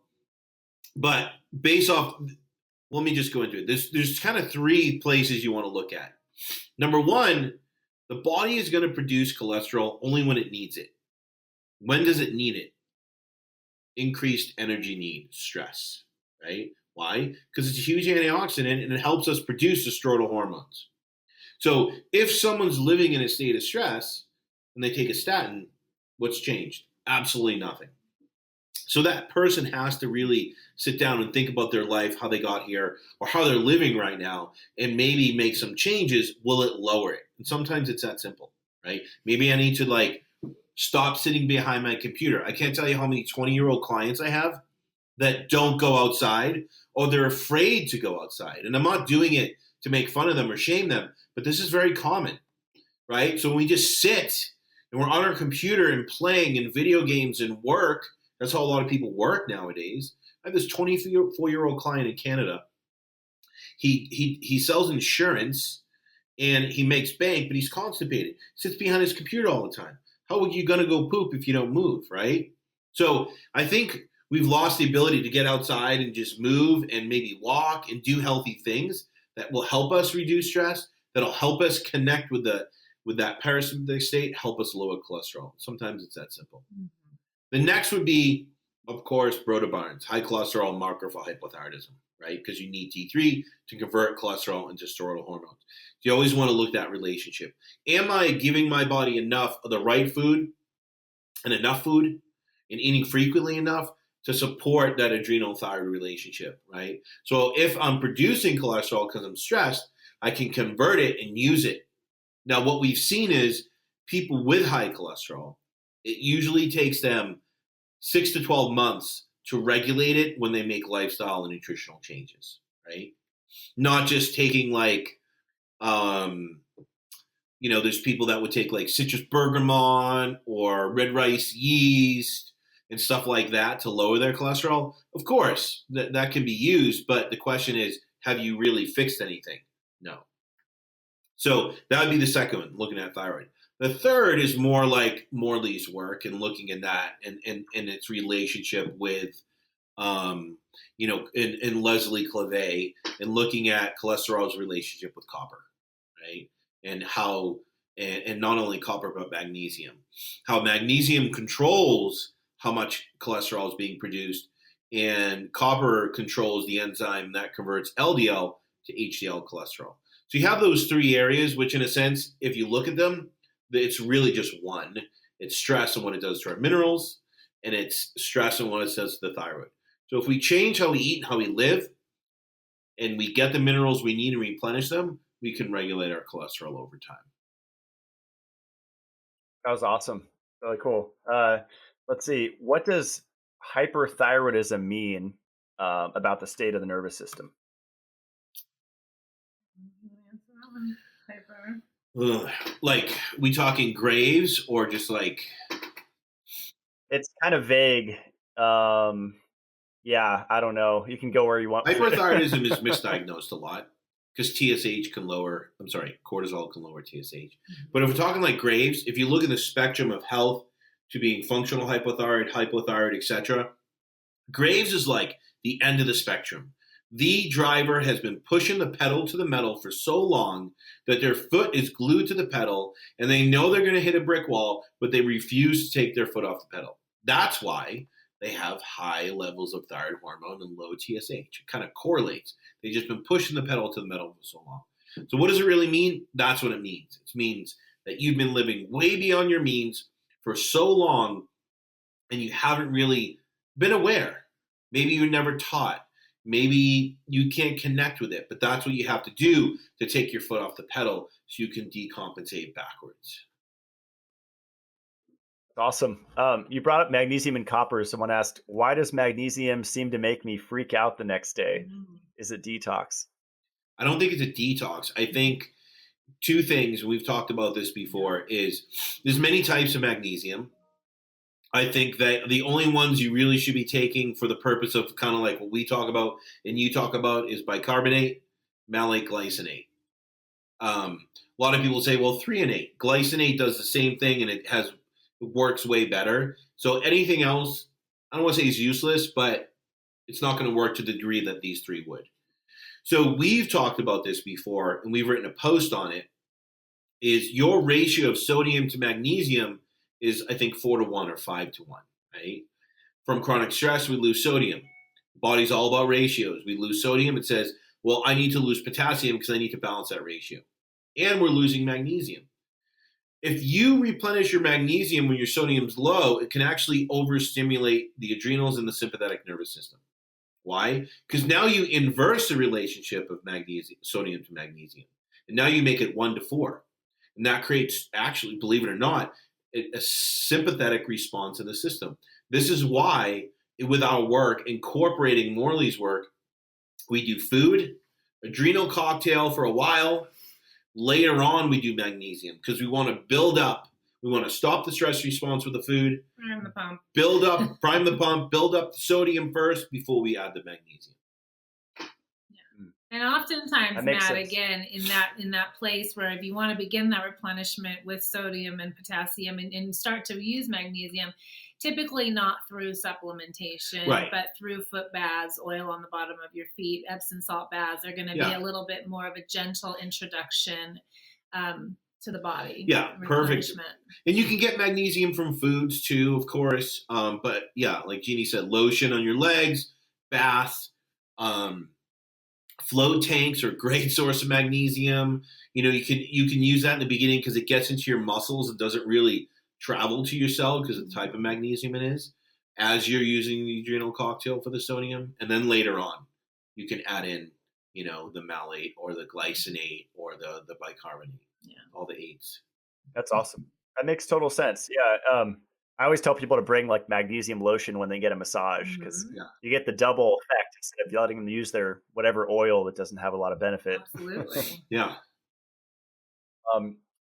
But based off, let me just go into it. There's kind of three places you want to look at. Number one, the body is going to produce cholesterol only when it needs it. When does it need it? Increased energy need, stress, right? Why? Because it's a huge antioxidant and it helps us produce the steroidal hormones. So if someone's living in a state of stress and they take a statin, what's changed? Absolutely nothing. So that person has to really sit down and think about their life, how they got here, or how they're living right now, and maybe make some changes. Will it lower it? And sometimes it's that simple, right? Maybe I need to stop sitting behind my computer. I can't tell you how many 20-year-old clients I have that don't go outside, or they're afraid to go outside. And I'm not doing it to make fun of them or shame them, but this is very common, right? So when we just sit and we're on our computer and playing in video games and work, that's how a lot of people work nowadays. I have this 24-year-old client in Canada. He sells insurance and he makes bank, but he's constipated. Sits behind his computer all the time. How are you going to go poop if you don't move, right? So I think we've lost the ability to get outside and just move and maybe walk and do healthy things that will help us reduce stress, that'll help us connect with that parasympathetic state, help us lower cholesterol. Sometimes it's that simple. Mm-hmm. The next would be, of course, Broda-Barnes, high cholesterol marker for hypothyroidism, right? Because you need T3 to convert cholesterol into steroidal hormones. So you always want to look at that relationship. Am I giving my body enough of the right food and enough food and eating frequently enough to support that adrenal thyroid relationship, right? So if I'm producing cholesterol because I'm stressed, I can convert it and use it. Now, what we've seen is people with high cholesterol, it usually takes them 6 to 12 months to regulate it when they make lifestyle and nutritional changes, right? Not just taking there's people that would take citrus bergamot or red rice yeast and stuff like that to lower their cholesterol. Of course, that can be used, but the question is, have you really fixed anything? No. So that would be the second one, looking at thyroid. The third is more like Morley's work and looking at that and its relationship with, in Leslie Clave and looking at cholesterol's relationship with copper, right? And how, and not only copper, but magnesium. How magnesium controls how much cholesterol is being produced, and copper controls the enzyme that converts LDL to HDL cholesterol. So you have those three areas, which in a sense, if you look at them, it's really just one. It's stress and what it does to our minerals, and it's stress and what it does to the thyroid. So if we change how we eat and how we live, and we get the minerals we need and replenish them, we can regulate our cholesterol over time. That was awesome. Really cool. Let's see. What does hyperthyroidism mean about the state of the nervous system? Like, we talking graves or just like? It's kind of vague. Yeah, I don't know. You can go where you want. Hyperthyroidism is misdiagnosed a lot because TSH can lower, cortisol can lower TSH. Mm-hmm. But if we're talking like graves, if you look at the spectrum of health to being functional hypothyroid, etc., graves is like the end of the spectrum. The driver has been pushing the pedal to the metal for so long that their foot is glued to the pedal and they know they're going to hit a brick wall, but they refuse to take their foot off the pedal. That's why they have high levels of thyroid hormone and low TSH. It kind of correlates. They've just been pushing the pedal to the metal for so long. So what does it really mean? That's what it means. It means that you've been living way beyond your means for so long and you haven't really been aware. Maybe you were never taught. Maybe you can't connect with it, but that's what you have to do to take your foot off the pedal so you can decompensate backwards. Awesome. You brought up magnesium and copper. Someone asked, why does magnesium seem to make me freak out the next day? Is it detox? I don't think it's a detox. I think two things, we've talked about this before, is there's many types of magnesium. I think that the only ones you really should be taking for the purpose of kind of like what we talk about and you talk about is bicarbonate, malate, glycinate. A lot of people say, well, threonate. Glycinate does the same thing and it works way better. So anything else, I don't want to say is useless, but it's not going to work to the degree that these three would. So we've talked about this before and we've written a post on it, is your ratio of sodium to magnesium is, I think, 4 to 1 or 5 to 1, right? From chronic stress, we lose sodium. Body's all about ratios. We lose sodium. It says, well, I need to lose potassium because I need to balance that ratio. And we're losing magnesium. If you replenish your magnesium when your sodium's low, it can actually overstimulate the adrenals and the sympathetic nervous system. Why? Because now you inverse the relationship of sodium to magnesium. And now you make it 1 to 4. And that creates, actually, believe it or not, a sympathetic response in the system. This is why, with our work, incorporating Morley's work, we do food, adrenal cocktail for a while. Later on, we do magnesium because we want to build up. We want to stop the stress response with the food. Prime the pump. Build up, prime the pump, build up the sodium first before we add the magnesium. And oftentimes, Matt, again, in that place where if you want to begin that replenishment with sodium and potassium and start to use magnesium, typically not through supplementation, right, but through foot baths, oil on the bottom of your feet, Epsom salt baths are going to be a little bit more of a gentle introduction to the body. Yeah, perfect. And you can get magnesium from foods too, of course. But yeah, like Jeannie said, lotion on your legs, bath, float tanks are a great source of magnesium. You know, you can use that in the beginning because it gets into your muscles. It doesn't really travel to your cell because of the type of magnesium it is as you're using the adrenal cocktail for the sodium. And then later on, you can add in, you know, the malate or the glycinate or the bicarbonate, all the aids. That's awesome. That makes total sense. Yeah. I always tell people to bring like magnesium lotion when they get a massage because you get the double effect instead of letting them use their whatever oil that doesn't have a lot of benefit. Absolutely. Yeah.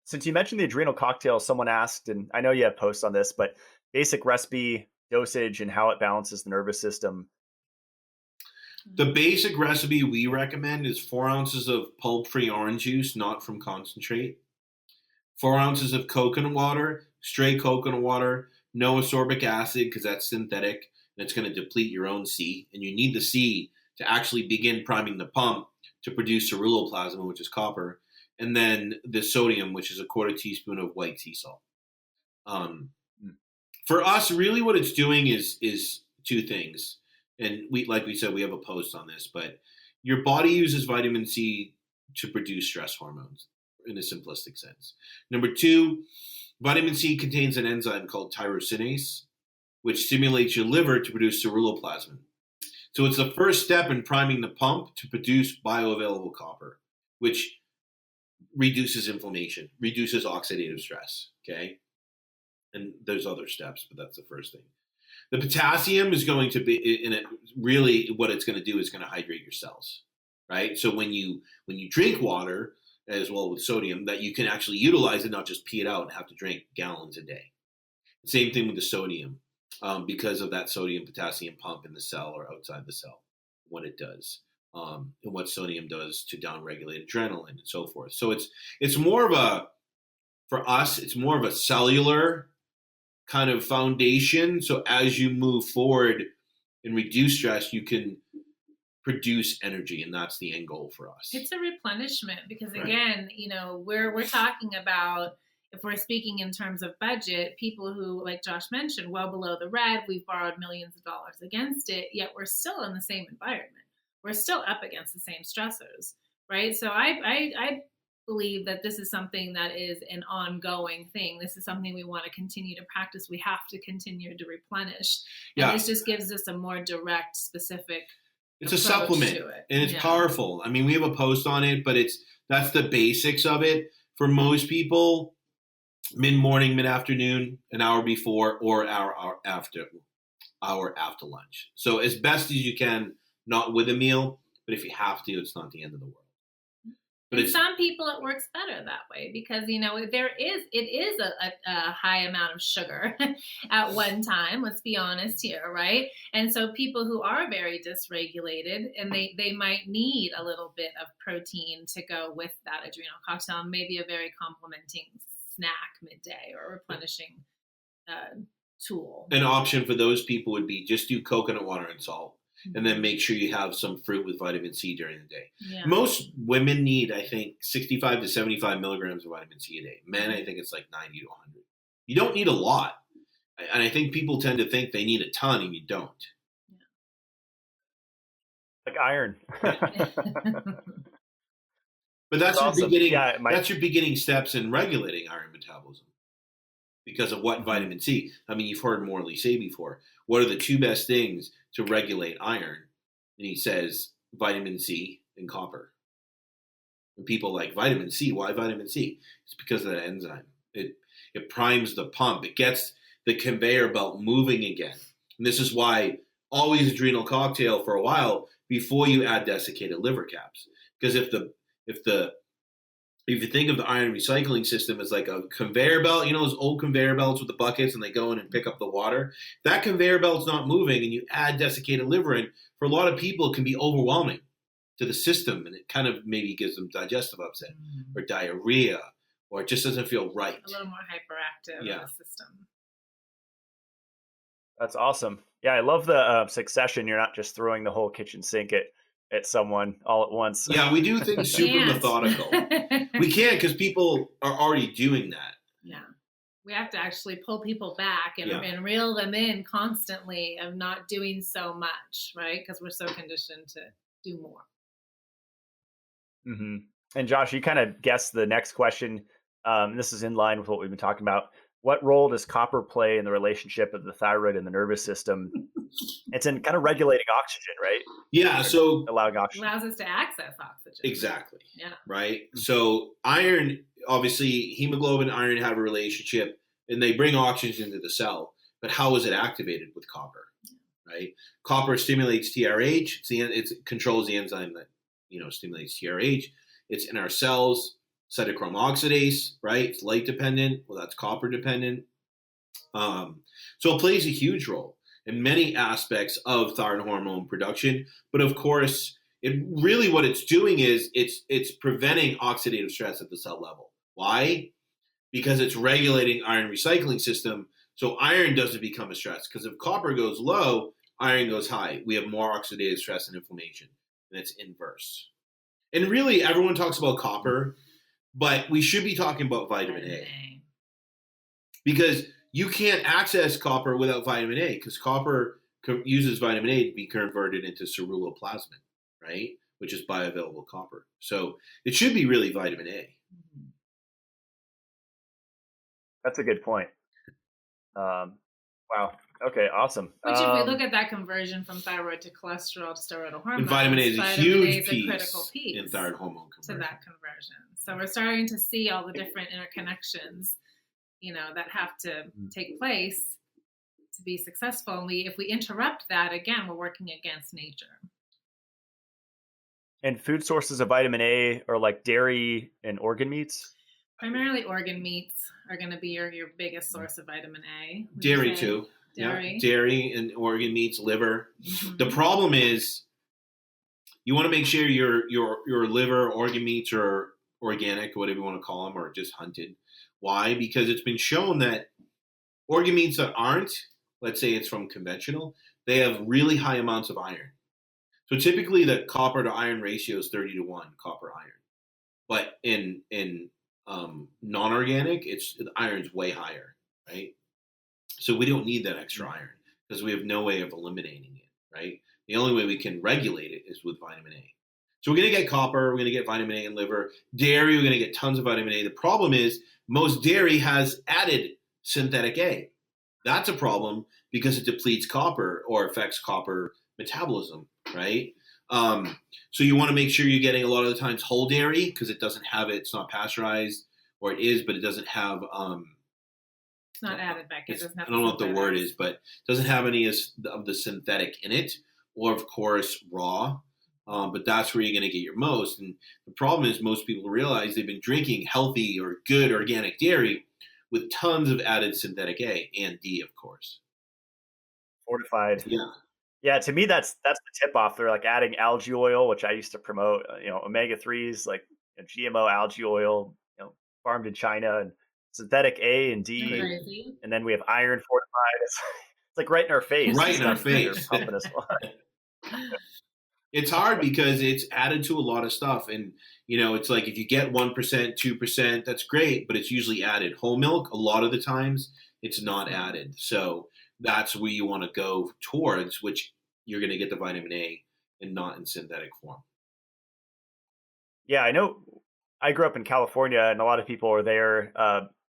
Since you mentioned the adrenal cocktail, someone asked, and I know you have posts on this, but basic recipe, dosage, and how it balances the nervous system. The basic recipe we recommend is 4 ounces of pulp-free orange juice, not from concentrate, 4 ounces of coconut water, straight coconut water, no ascorbic acid because that's synthetic and it's going to deplete your own C. And you need the C to actually begin priming the pump to produce ceruloplasmin, which is copper, and then the sodium, which is a quarter teaspoon of white sea salt. For us, really what it's doing is 2 things. And like we said, we have a post on this, but your body uses vitamin C to produce stress hormones in a simplistic sense. Number 2, vitamin C contains an enzyme called tyrosinase, which stimulates your liver to produce ceruloplasmin. So it's the first step in priming the pump to produce bioavailable copper, which reduces inflammation, reduces oxidative stress, okay? And there's other steps, but that's the first thing. The potassium is going to be really what it's going to do is going to hydrate your cells, right? So when you drink water, as well with sodium, that you can actually utilize it, not just pee it out and have to drink gallons a day. Same thing with the sodium, because of that sodium-potassium pump in the cell or outside the cell, what it does, and what sodium does to downregulate adrenaline and so forth. So it's more of for us, it's more of a cellular kind of foundation. So as you move forward and reduce stress, you can produce energy, and that's the end goal for us. It's a replenishment because again, we're talking about, if we're speaking in terms of budget, people who, like Josh mentioned, well below the red, we've borrowed millions of dollars against it, yet we're still in the same environment. We're still up against the same stressors, right? So I believe that this is something that is an ongoing thing. This is something we want to continue to practice. We have to continue to replenish. And this just gives us a more direct, specific It's a supplement, and it's powerful. I mean, we have a post on it, but that's the basics of it. For most people, mid-morning, mid-afternoon, an hour before, or hour after lunch. So as best as you can, not with a meal, but if you have to, it's not the end of the world. But some people it works better that way because it is a high amount of sugar at one time. Let's be honest here, right? And so people who are very dysregulated and they might need a little bit of protein to go with that adrenal cocktail, maybe a very complementing snack midday or replenishing tool. An option for those people would be just do coconut water and salt. And then make sure you have some fruit with vitamin C during the day. Yeah. Most women need, I think, 65 to 75 milligrams of vitamin C a day. Men, I think it's like 90 to 100. You don't need a lot. And I think people tend to think they need a ton, and you don't. Yeah. Like iron. But that's your beginning. That's your beginning steps in regulating iron metabolism because of what vitamin C. I mean, you've heard Morley say before, what are the 2 best things to regulate iron? And he says vitamin C and copper. And people like vitamin C. Why vitamin C? It's because of that enzyme. It primes the pump. It gets the conveyor belt moving again. And this is why always adrenal cocktail for a while before you add desiccated liver caps. Because if you think of the iron recycling system as like a conveyor belt, those old conveyor belts with the buckets and they go in and pick up the water, that conveyor belt's not moving and you add desiccated liver in, for a lot of people it can be overwhelming to the system and it kind of maybe gives them digestive upset or diarrhea or it just doesn't feel right. A little more hyperactive in the system. That's awesome. Yeah, I love the succession. You're not just throwing the whole kitchen sink at someone all at once. Yeah, we do things super methodical. We can't because people are already doing that. Yeah. We have to actually pull people back and reel them in constantly of not doing so much, right? Because we're so conditioned to do more. Mm-hmm. And Josh, you kind of guessed the next question. This is in line with what we've been talking about. What role does copper play in the relationship of the thyroid and the nervous system? It's in kind of regulating oxygen, right? Yeah, so allowing oxygen. Allows us to access oxygen. Exactly. Yeah. Right? So iron, obviously, hemoglobin and iron have a relationship, and they bring oxygen into the cell. But how is it activated with copper? Right? Copper stimulates TRH. It controls the enzyme that stimulates TRH. It's in our cells. Cytochrome oxidase, right? It's light dependent. Well, that's copper dependent. So it plays a huge role. in many aspects of thyroid hormone production. But of course, what it's doing is it's preventing oxidative stress at the cell level. Why? Because it's regulating iron recycling system, so iron doesn't become a stress. Because if copper goes low, iron goes high. We have more oxidative stress and inflammation, and it's inverse. And really, everyone talks about copper, but we should be talking about vitamin A. Because you can't access copper without vitamin A, because copper uses vitamin A to be converted into ceruloplasmin, right? Which is bioavailable copper. So it should be really vitamin A. That's a good point. Wow. Okay, awesome. Which, if we look at that conversion from thyroid to cholesterol to steroidal hormones, and vitamin A is a huge critical piece in thyroid hormone conversion. To that conversion. So we're starting to see all the different interconnections, that have to take place to be successful. And if we interrupt that, again, we're working against nature. And food sources of vitamin A are like dairy and organ meats? Primarily organ meats are going to be your biggest source of vitamin A. Dairy too. Dairy. Yeah. Dairy and organ meats, liver. Mm-hmm. The problem is you want to make sure your liver, organ meats are organic, whatever you want to call them, or just hunted. Why? Because it's been shown that organ meats that aren't, let's say it's from conventional, they have really high amounts of iron. So typically the copper to iron ratio is 30-1 copper iron. But in non-organic, the iron's way higher, right? So we don't need that extra iron because we have no way of eliminating it, right? The only way we can regulate it is with vitamin A. So we're going to get copper, we're going to get vitamin A in liver. Dairy, we're going to get tons of vitamin A. The problem is most dairy has added synthetic A. That's a problem because it depletes copper or affects copper metabolism, right? So you want to make sure you're getting a lot of the times whole dairy because it doesn't have it. It's not pasteurized, or it is, but it doesn't have. It's not added back. It doesn't have. I don't know what the word is, but it doesn't have any of the synthetic in it, or of course raw. But that's where you're going to get your most. And the problem is most people realize they've been drinking healthy or good organic dairy with tons of added synthetic A and D, of course. Fortified. Yeah. Yeah, to me, that's the tip off. They're like adding algae oil, which I used to promote, omega-3s, like GMO algae oil, farmed in China, and synthetic A and D. Crazy. And then we have iron fortified. It's like right in our face. Right in our face. It's hard because it's added to a lot of stuff. And, it's like if you get 1%, 2%, that's great, but it's usually added. Whole milk, a lot of the times, it's not added. So that's where you want to go towards, which you're going to get the vitamin A and not in synthetic form. Yeah, I know. I grew up in California, and a lot of people are there.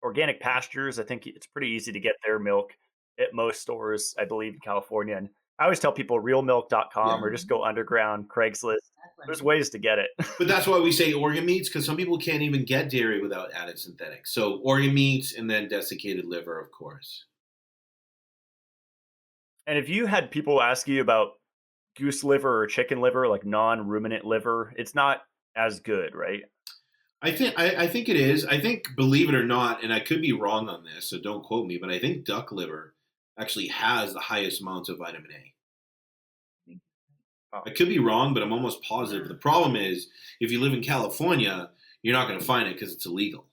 Organic pastures, I think it's pretty easy to get their milk at most stores, I believe, in California. And I always tell people realmilk.com or just go underground, Craigslist. There's ways to get it. But that's why we say organ meats, because some people can't even get dairy without added synthetics. So organ meats and then desiccated liver, of course. And if you had people ask you about goose liver or chicken liver, like non-ruminant liver, it's not as good, right? I think it is. I think, believe it or not, and I could be wrong on this, so don't quote me, but I think duck liver actually has the highest amounts of vitamin A. I could be wrong, but I'm almost positive. The problem is, if you live in California, you're not going to find it because it's illegal.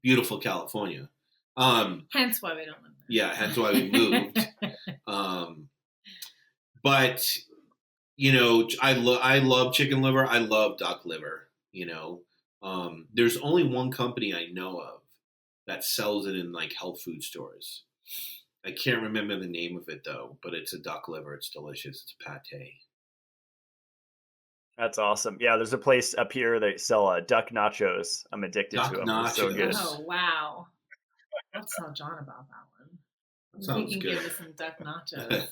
Beautiful California. Hence why we don't live there. Yeah, hence why we moved. But, I love chicken liver. I love duck liver, There's only one company I know of that sells it in like health food stores. I can't remember the name of it though, but it's a duck liver. It's delicious. It's pate. That's awesome. Yeah, there's a place up here that sell duck nachos. I'm addicted to them. They're so good. Oh wow! Let's tell John about that one. Sounds he can good. give us some duck nachos.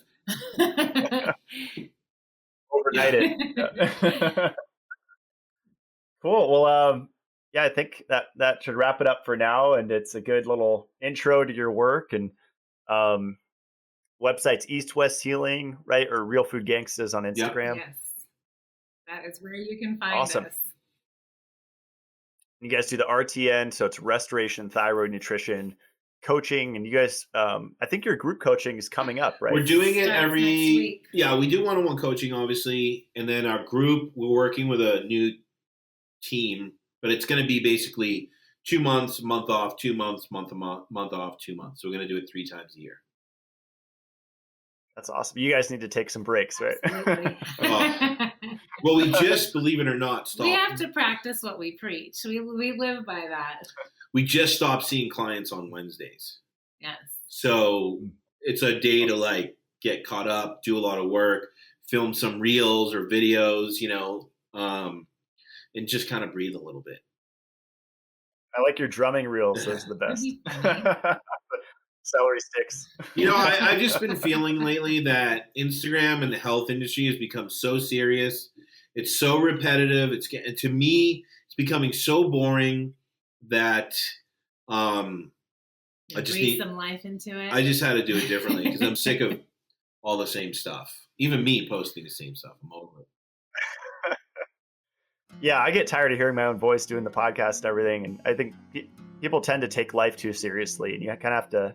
Overnight it. Cool. Well, yeah, I think that should wrap it up for now. And it's a good little intro to your work. And websites East West Healing, right? Or Real Food Gangstas on Instagram. Yes. That is where you can find awesome. us. You guys do the RTN, so it's Restoration Thyroid Nutrition. coaching, and you guys, I think your group coaching is coming up, right? We're doing it Starts every, next week. yeah, we do one-on-one coaching, obviously. And then our group, we're working with a new team, but it's going to be basically 2 months, month off, 2 months, month off, 2 months. So we're going to do it 3 times a year. That's awesome. You guys need to take some breaks, right? Well, we just, believe it or not, stopped. We have to practice what we preach. We live by that. We just stopped seeing clients on Wednesdays. Yes. So it's a day to like get caught up, do a lot of work, film some reels or videos, and just kind of breathe a little bit. I like your drumming reels. Those are the best. Celery sticks. I've just been feeling lately that Instagram and the health industry has become so serious. It's so repetitive. To me, it's becoming so boring that I just breathe some life into it. I just had to do it differently because I'm sick of all the same stuff. Even me posting the same stuff. I'm over it. Yeah, I get tired of hearing my own voice doing the podcast and everything. And I think people tend to take life too seriously, and you kind of have to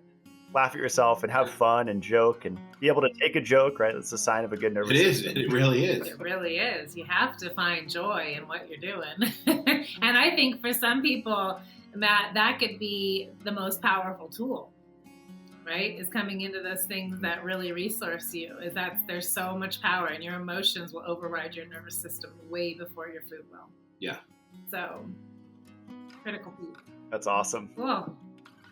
laugh at yourself and have fun and joke and be able to take a joke, right? That's a sign of a good nervous system. It really is. It really is. You have to find joy in what you're doing. And I think for some people that could be the most powerful tool, right? Is coming into those things that really resource you. Is that there's so much power, and your emotions will override your nervous system way before your food will. Yeah. So critical piece. That's awesome. Cool.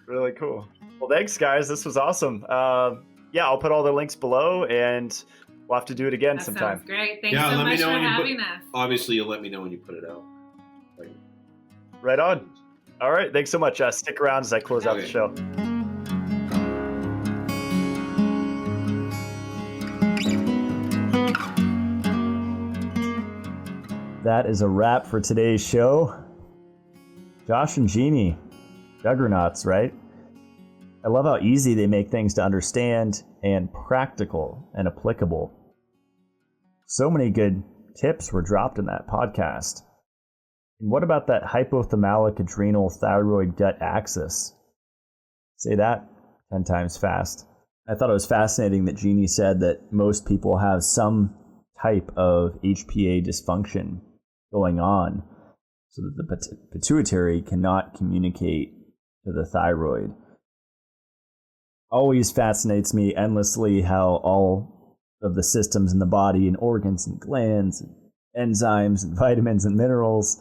Really cool. Well, thanks, guys. This was awesome. I'll put all the links below, and we'll have to do it again sometime. Sounds great. Thanks so much for having us. Obviously, you'll let me know when you put it out. Right on. All right. Thanks so much. Stick around as I close out the show. That is a wrap for today's show. Josh and Jeannie, juggernauts, right? I love how easy they make things to understand and practical and applicable. So many good tips were dropped in that podcast. And what about that hypothalamic adrenal thyroid gut axis? Say that 10 times fast. I thought it was fascinating that Jeannie said that most people have some type of HPA dysfunction going on, so that the pituitary cannot communicate to the thyroid. Always fascinates me endlessly how all of the systems in the body and organs and glands and enzymes and vitamins and minerals,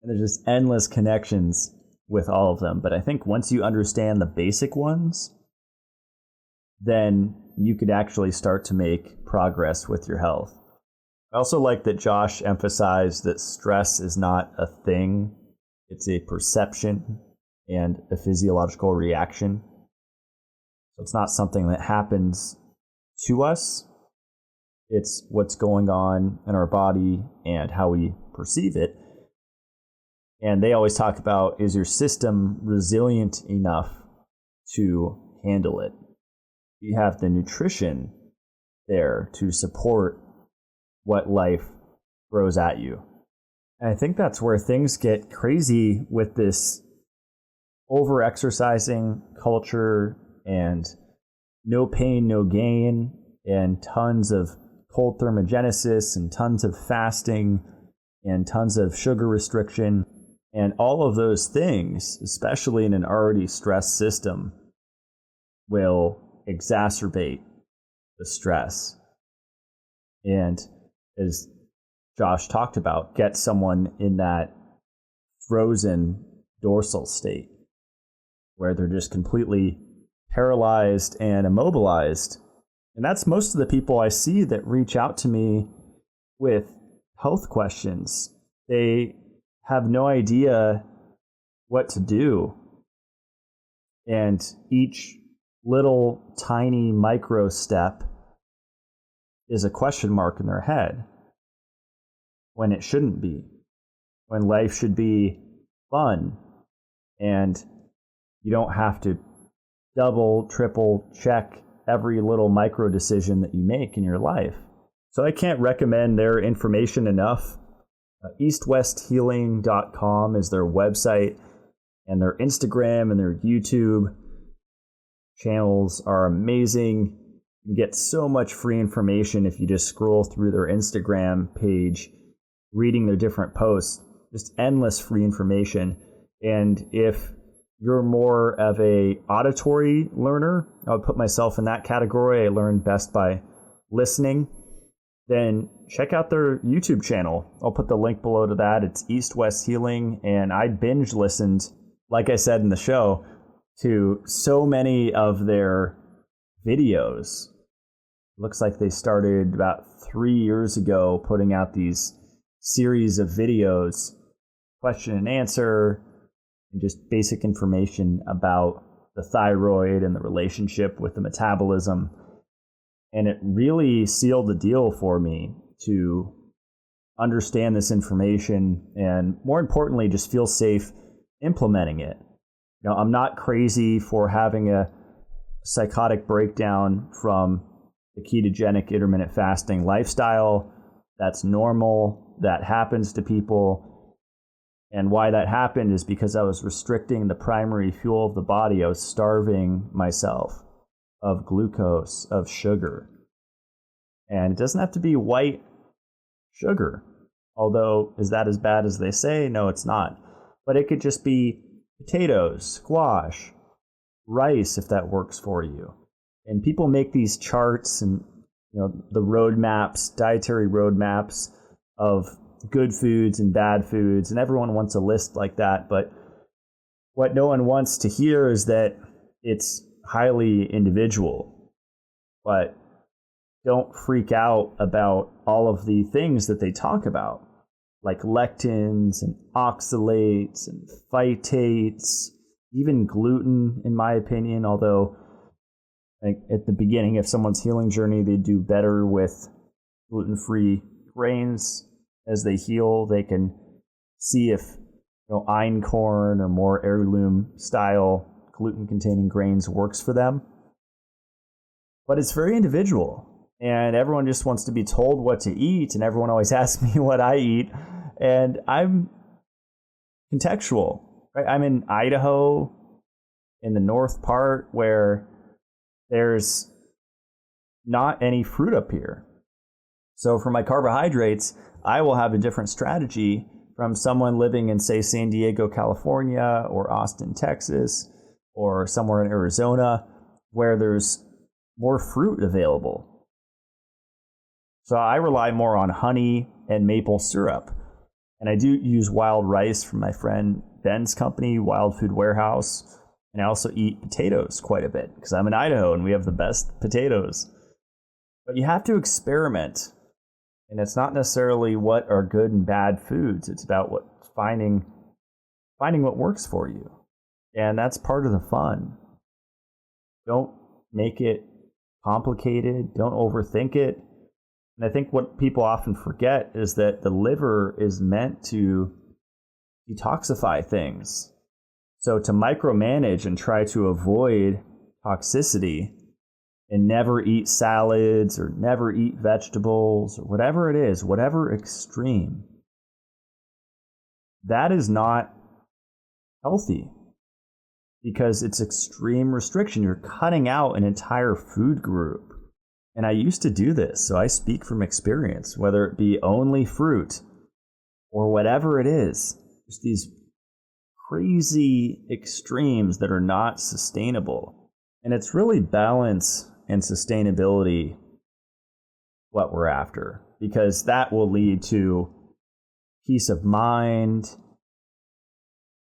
and there's just endless connections with all of them. But I think once you understand the basic ones, then you could actually start to make progress with your health. I also like that Josh emphasized that stress is not a thing. It's a perception and a physiological reaction. So it's not something that happens to us. It's what's going on in our body and how we perceive it. And they always talk about, is your system resilient enough to handle it? You have the nutrition there to support what life throws at you. And I think that's where things get crazy with this over-exercising culture and no pain, no gain, and tons of cold thermogenesis and tons of fasting and tons of sugar restriction. And all of those things, especially in an already stressed system, will exacerbate the stress. And as Josh talked about, get someone in that frozen dorsal state where they're just completely paralyzed and immobilized. And that's most of the people I see that reach out to me with health questions. They have no idea what to do. And each little tiny micro step is a question mark in their head when it shouldn't be, when life should be fun and you don't have to double, triple check every little micro decision that you make in your life. So I can't recommend their information enough. eastwesthealing.com is their website, and their Instagram and their YouTube. channels are amazing. You get so much free information if you just scroll through their Instagram page, reading their different posts, just endless free information. And if you're more of a auditory learner, I would put myself in that category. I learn best by listening. Then check out their YouTube channel. I'll put the link below to that. It's East West Healing. And I binge listened, like I said in the show, to so many of their videos. Looks like they started about 3 years ago putting out these series of videos, question and answer, and just basic information about the thyroid and the relationship with the metabolism. And it really sealed the deal for me to understand this information and, more importantly, just feel safe implementing it. You know, I'm not crazy for having a psychotic breakdown from the ketogenic intermittent fasting lifestyle. That's normal. That happens to people. And why that happened is because I was restricting the primary fuel of the body. I was starving myself of glucose, of sugar. And it doesn't have to be white sugar. Although, is that as bad as they say? No, it's not. But it could just be potatoes, squash, rice, if that works for you. And people make these charts and, you know, the roadmaps, dietary roadmaps of good foods and bad foods, and everyone wants a list like that. But what no one wants to hear is that it's highly individual. But don't freak out about all of the things that they talk about, like lectins and oxalates and phytates, even gluten, in my opinion, although at the beginning of someone's healing journey, they do better with gluten-free grains. As they heal, they can see if, you know, einkorn or more heirloom style gluten-containing grains works for them. But it's very individual, and everyone just wants to be told what to eat, and everyone always asks me what I eat, and I'm contextual. Right? I'm in Idaho, in the north part, where there's not any fruit up here. So for my carbohydrates, I will have a different strategy from someone living in, say, San Diego, California, or Austin, Texas, or somewhere in Arizona, where there's more fruit available. So I rely more on honey and maple syrup. And I do use wild rice from my friend Ben's company, Wild Food Warehouse. And I also eat potatoes quite a bit because I'm in Idaho and we have the best potatoes. But you have to experiment. And it's not necessarily what are good and bad foods. It's about finding what works for you. And that's part of the fun. Don't make it complicated. Don't overthink it. And I think what people often forget is that the liver is meant to detoxify things. So to micromanage and try to avoid toxicity and never eat salads or never eat vegetables or whatever it is, whatever extreme, that is not healthy because it's extreme restriction. You're cutting out an entire food group. And I used to do this, so I speak from experience, whether it be only fruit or whatever it is, just these crazy extremes that are not sustainable. And it's really balance and sustainability what we're after, because that will lead to peace of mind,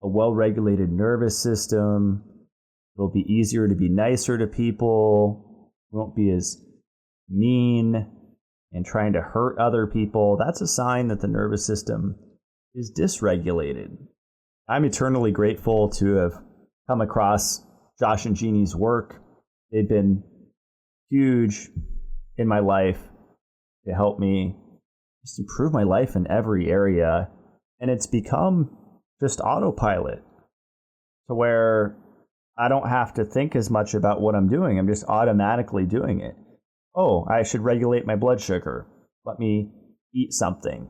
a well-regulated nervous system. It'll be easier to be nicer to people. You won't be as mean and trying to hurt other people. That's a sign that the nervous system is dysregulated. I'm eternally grateful to have come across Josh and Jeannie's work. They've been huge in my life to help me just improve my life in every area. And it's become just autopilot to where I don't have to think as much about what I'm doing. I'm just automatically doing it. Oh, I should regulate my blood sugar. Let me eat something.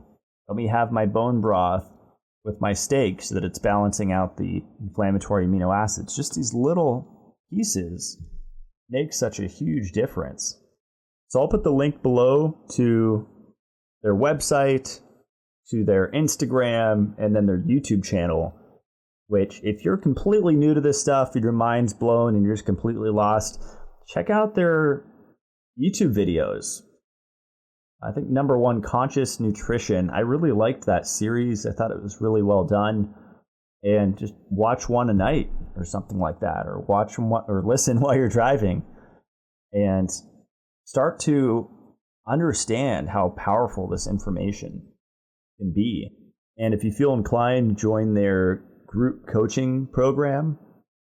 Let me have my bone broth with my steak so that it's balancing out the inflammatory amino acids. Just these little pieces makes such a huge difference. So I'll put the link below to their website, to their Instagram, and then their YouTube channel, which if you're completely new to this stuff and your mind's blown and you're just completely lost, check out their YouTube videos. I think number one, Conscious Nutrition. I really liked that series. I thought it was really well done. And just watch one a night or something like that, or watch them or listen while you're driving, and start to understand how powerful this information can be. And if you feel inclined, join their group coaching program.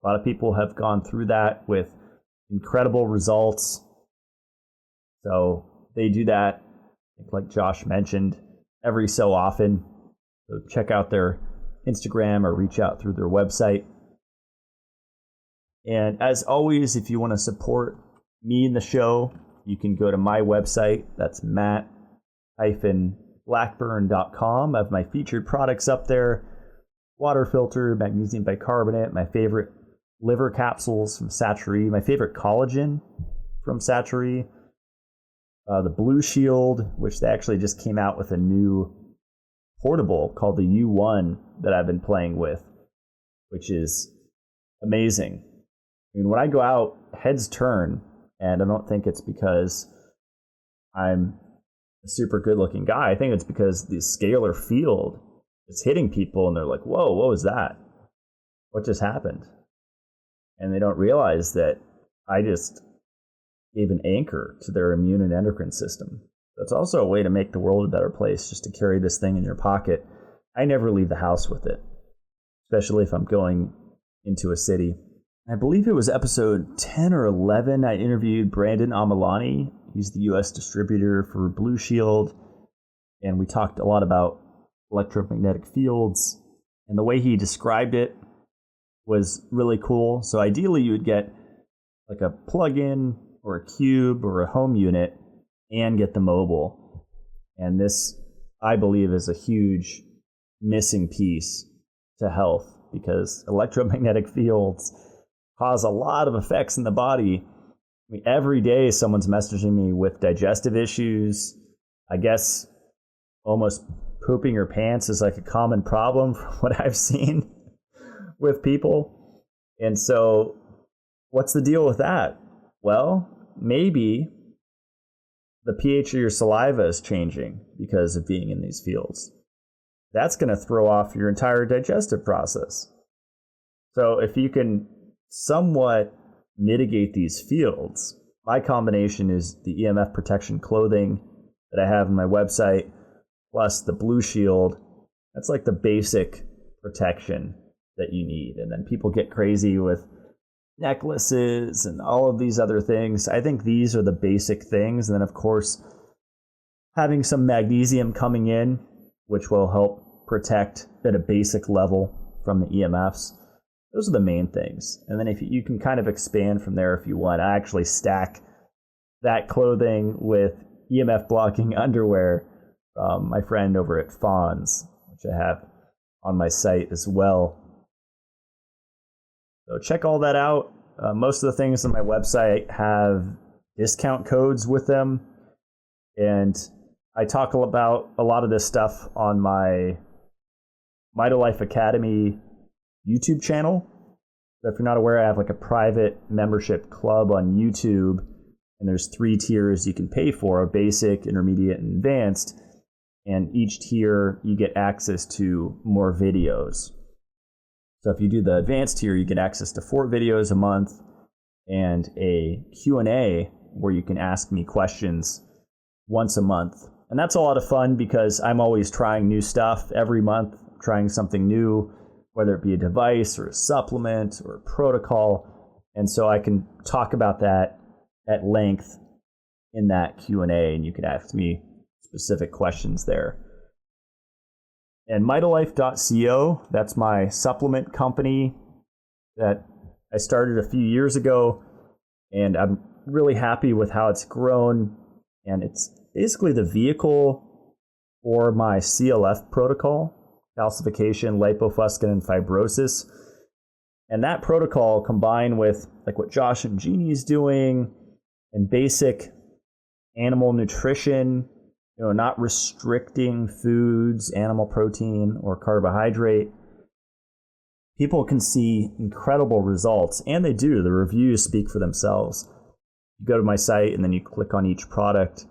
A lot of people have gone through that with incredible results. So they do that, like Josh mentioned, every so often. So check out their Instagram or reach out through their website. And as always, if you want to support me and the show, you can go to my website. That's matt-blackburn.com. I have my featured products up there. Water filter, magnesium bicarbonate, my favorite liver capsules from Satchery, my favorite collagen from Satchery, the Blue Shield, which they actually just came out with a new portable called the U1 that I've been playing with, which is amazing. I mean, when I go out, heads turn, and I don't think it's because I'm a super good-looking guy. I think it's because the scalar field is hitting people, and they're like, whoa, what was that? What just happened? And they don't realize that I just gave an anchor to their immune and endocrine system. That's also a way to make the world a better place, just to carry this thing in your pocket. I never leave the house with it, especially if I'm going into a city. I believe it was episode 10 or 11, I interviewed Brandon Amalani. He's the U.S. distributor for Blue Shield, and we talked a lot about electromagnetic fields, and the way he described it was really cool. So ideally, you would get like a plug-in or a cube or a home unit and get the mobile. And this, I believe, is a huge missing piece to health, because electromagnetic fields cause a lot of effects in the body. I mean, every day someone's messaging me with digestive issues. I guess almost pooping your pants is like a common problem from what I've seen with people. And so what's the deal with that? Well, maybe the pH of your saliva is changing because of being in these fields. That's going to throw off your entire digestive process. So if you can somewhat mitigate these fields, my combination is the EMF protection clothing that I have on my website, plus the Blue Shield. That's like the basic protection that you need. And then people get crazy with necklaces and all of these other things. I think these are the basic things. And then, of course, having some magnesium coming in, which will help protect at a basic level from the EMFs. Those are the main things. And then if you can kind of expand from there if you want. I actually stack that clothing with EMF blocking underwear from my friend over at Fawns, which I have on my site as well. So check all that out. Most of the things on my website have discount codes with them. And I talk about a lot of this stuff on my Mitolife Academy YouTube channel. So if you're not aware, I have like a private membership club on YouTube, and there's 3 tiers you can pay for: a basic, intermediate, and advanced. And each tier you get access to more videos. So if you do the advanced tier, you get access to 4 videos a month and a Q&A where you can ask me questions once a month. And that's a lot of fun because I'm always trying new stuff every month, trying something new, whether it be a device or a supplement or a protocol. And so I can talk about that at length in that Q&A, and you can ask me specific questions there. And Mitolife.co, that's my supplement company that I started a few years ago, and I'm really happy with how it's grown. And it's basically the vehicle for my CLF protocol: calcification, lipofuscin, and fibrosis. And that protocol combined with like what Josh and Jeannie is doing and basic animal nutrition, not restricting foods, animal protein or carbohydrate, people can see incredible results, and they do. The reviews speak for themselves. You go to my site and then you click on each product.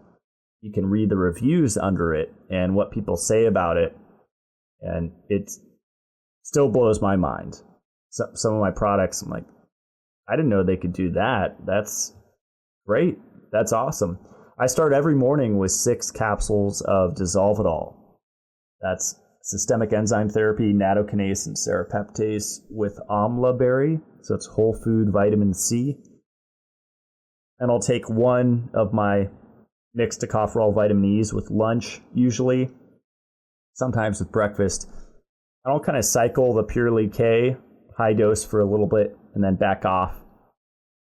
You can read the reviews under it and what people say about it. And it still blows my mind. Some of my products, I'm like, I didn't know they could do that. That's great. That's awesome. I start every morning with 6 capsules of Dissolvedol. That's systemic enzyme therapy, nattokinase, and serrapeptase with amla berry. So it's whole food vitamin C. And I'll take 1 of my mixed tocopherol vitamin E's with lunch, usually, sometimes with breakfast. And I'll kind of cycle the Purely K, high dose for a little bit, and then back off.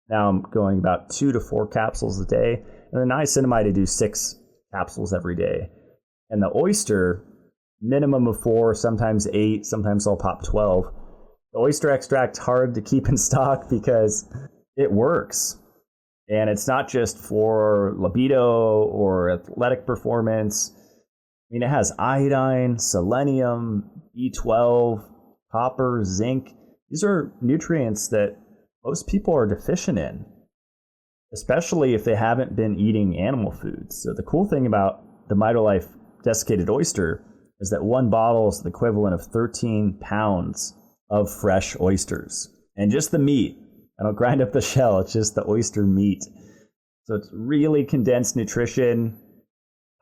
Now I'm going about 2 to 4 capsules a day. And the niacinamide, I do 6 capsules every day. And the oyster, minimum of 4, sometimes 8, sometimes I'll pop 12. The oyster extract's hard to keep in stock because it works. And it's not just for libido or athletic performance. I mean, it has iodine, selenium, B12, copper, zinc. These are nutrients that most people are deficient in, especially if they haven't been eating animal foods. So the cool thing about the Mitolife desiccated oyster is that 1 bottle is the equivalent of 13 pounds of fresh oysters. And just the meat. I don't grind up the shell, it's just the oyster meat. So it's really condensed nutrition.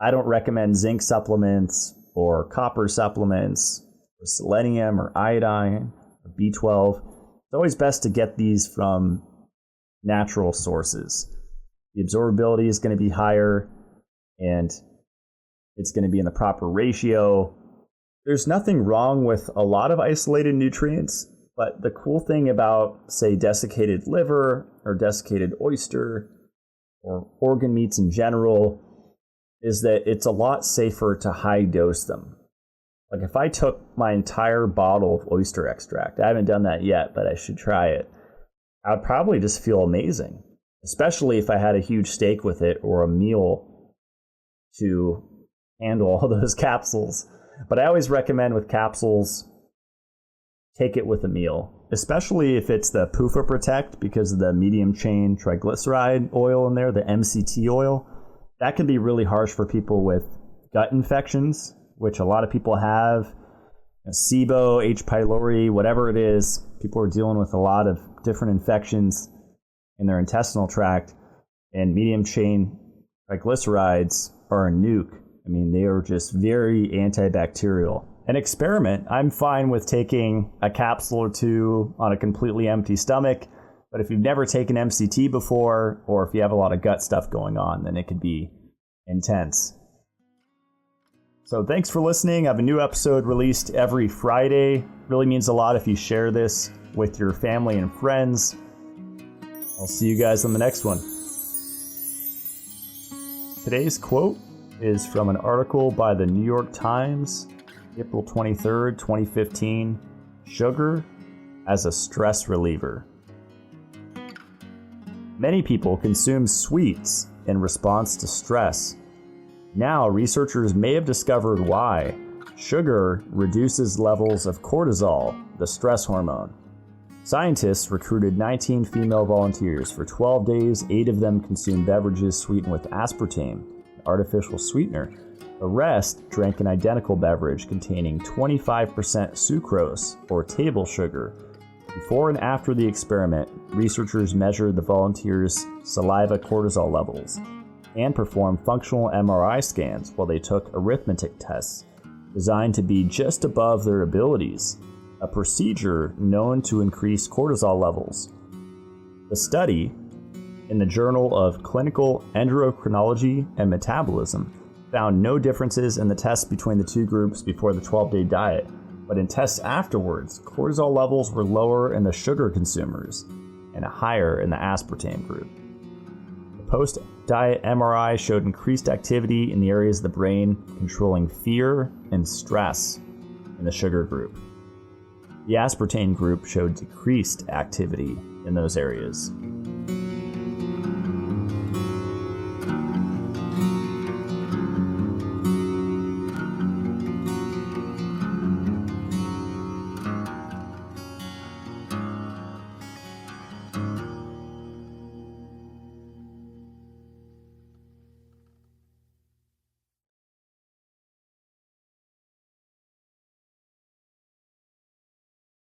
I don't recommend zinc supplements or copper supplements or selenium or iodine or B12. It's always best to get these from natural sources. The absorbability is going to be higher and it's going to be in the proper ratio. There's nothing wrong with a lot of isolated nutrients, but the cool thing about, say, desiccated liver or desiccated oyster or organ meats in general is that it's a lot safer to high dose them. Like if I took my entire bottle of oyster extract, I haven't done that yet, but I should try it, I'd probably just feel amazing, especially if I had a huge steak with it or a meal to handle all those capsules. But I always recommend with capsules, take it with a meal, especially if it's the PUFA Protect because of the medium chain triglyceride oil in there, the MCT oil. That can be really harsh for people with gut infections, which a lot of people have. SIBO, H. pylori, whatever it is, people are dealing with a lot of different infections in their intestinal tract, and medium chain triglycerides are a nuke. I mean, they are just very antibacterial. An experiment, I'm fine with taking a capsule or 2 on a completely empty stomach, but if you've never taken MCT before, or if you have a lot of gut stuff going on, then it could be intense. So thanks for listening. I have a new episode released every Friday. Really means a lot if you share this with your family and friends. I'll see you guys on the next one. Today's quote is from an article by the New York Times, April 23rd, 2015, Sugar as a Stress Reliever. Many people consume sweets in response to stress. Now, researchers may have discovered why. Sugar reduces levels of cortisol, the stress hormone. Scientists recruited 19 female volunteers. For 12 days, 8 of them consumed beverages sweetened with aspartame, an artificial sweetener. The rest drank an identical beverage containing 25% sucrose, or table sugar. Before and after the experiment, researchers measured the volunteers' saliva cortisol levels and performed functional MRI scans while they took arithmetic tests designed to be just above their abilities, a procedure known to increase cortisol levels. The study, in the Journal of Clinical Endocrinology and Metabolism, found no differences in the tests between the 2 groups before the 12-day diet, but in tests afterwards, cortisol levels were lower in the sugar consumers and higher in the aspartame group. The post-diet MRI showed increased activity in the areas of the brain controlling fear and stress in the sugar group. The aspartame group showed decreased activity in those areas.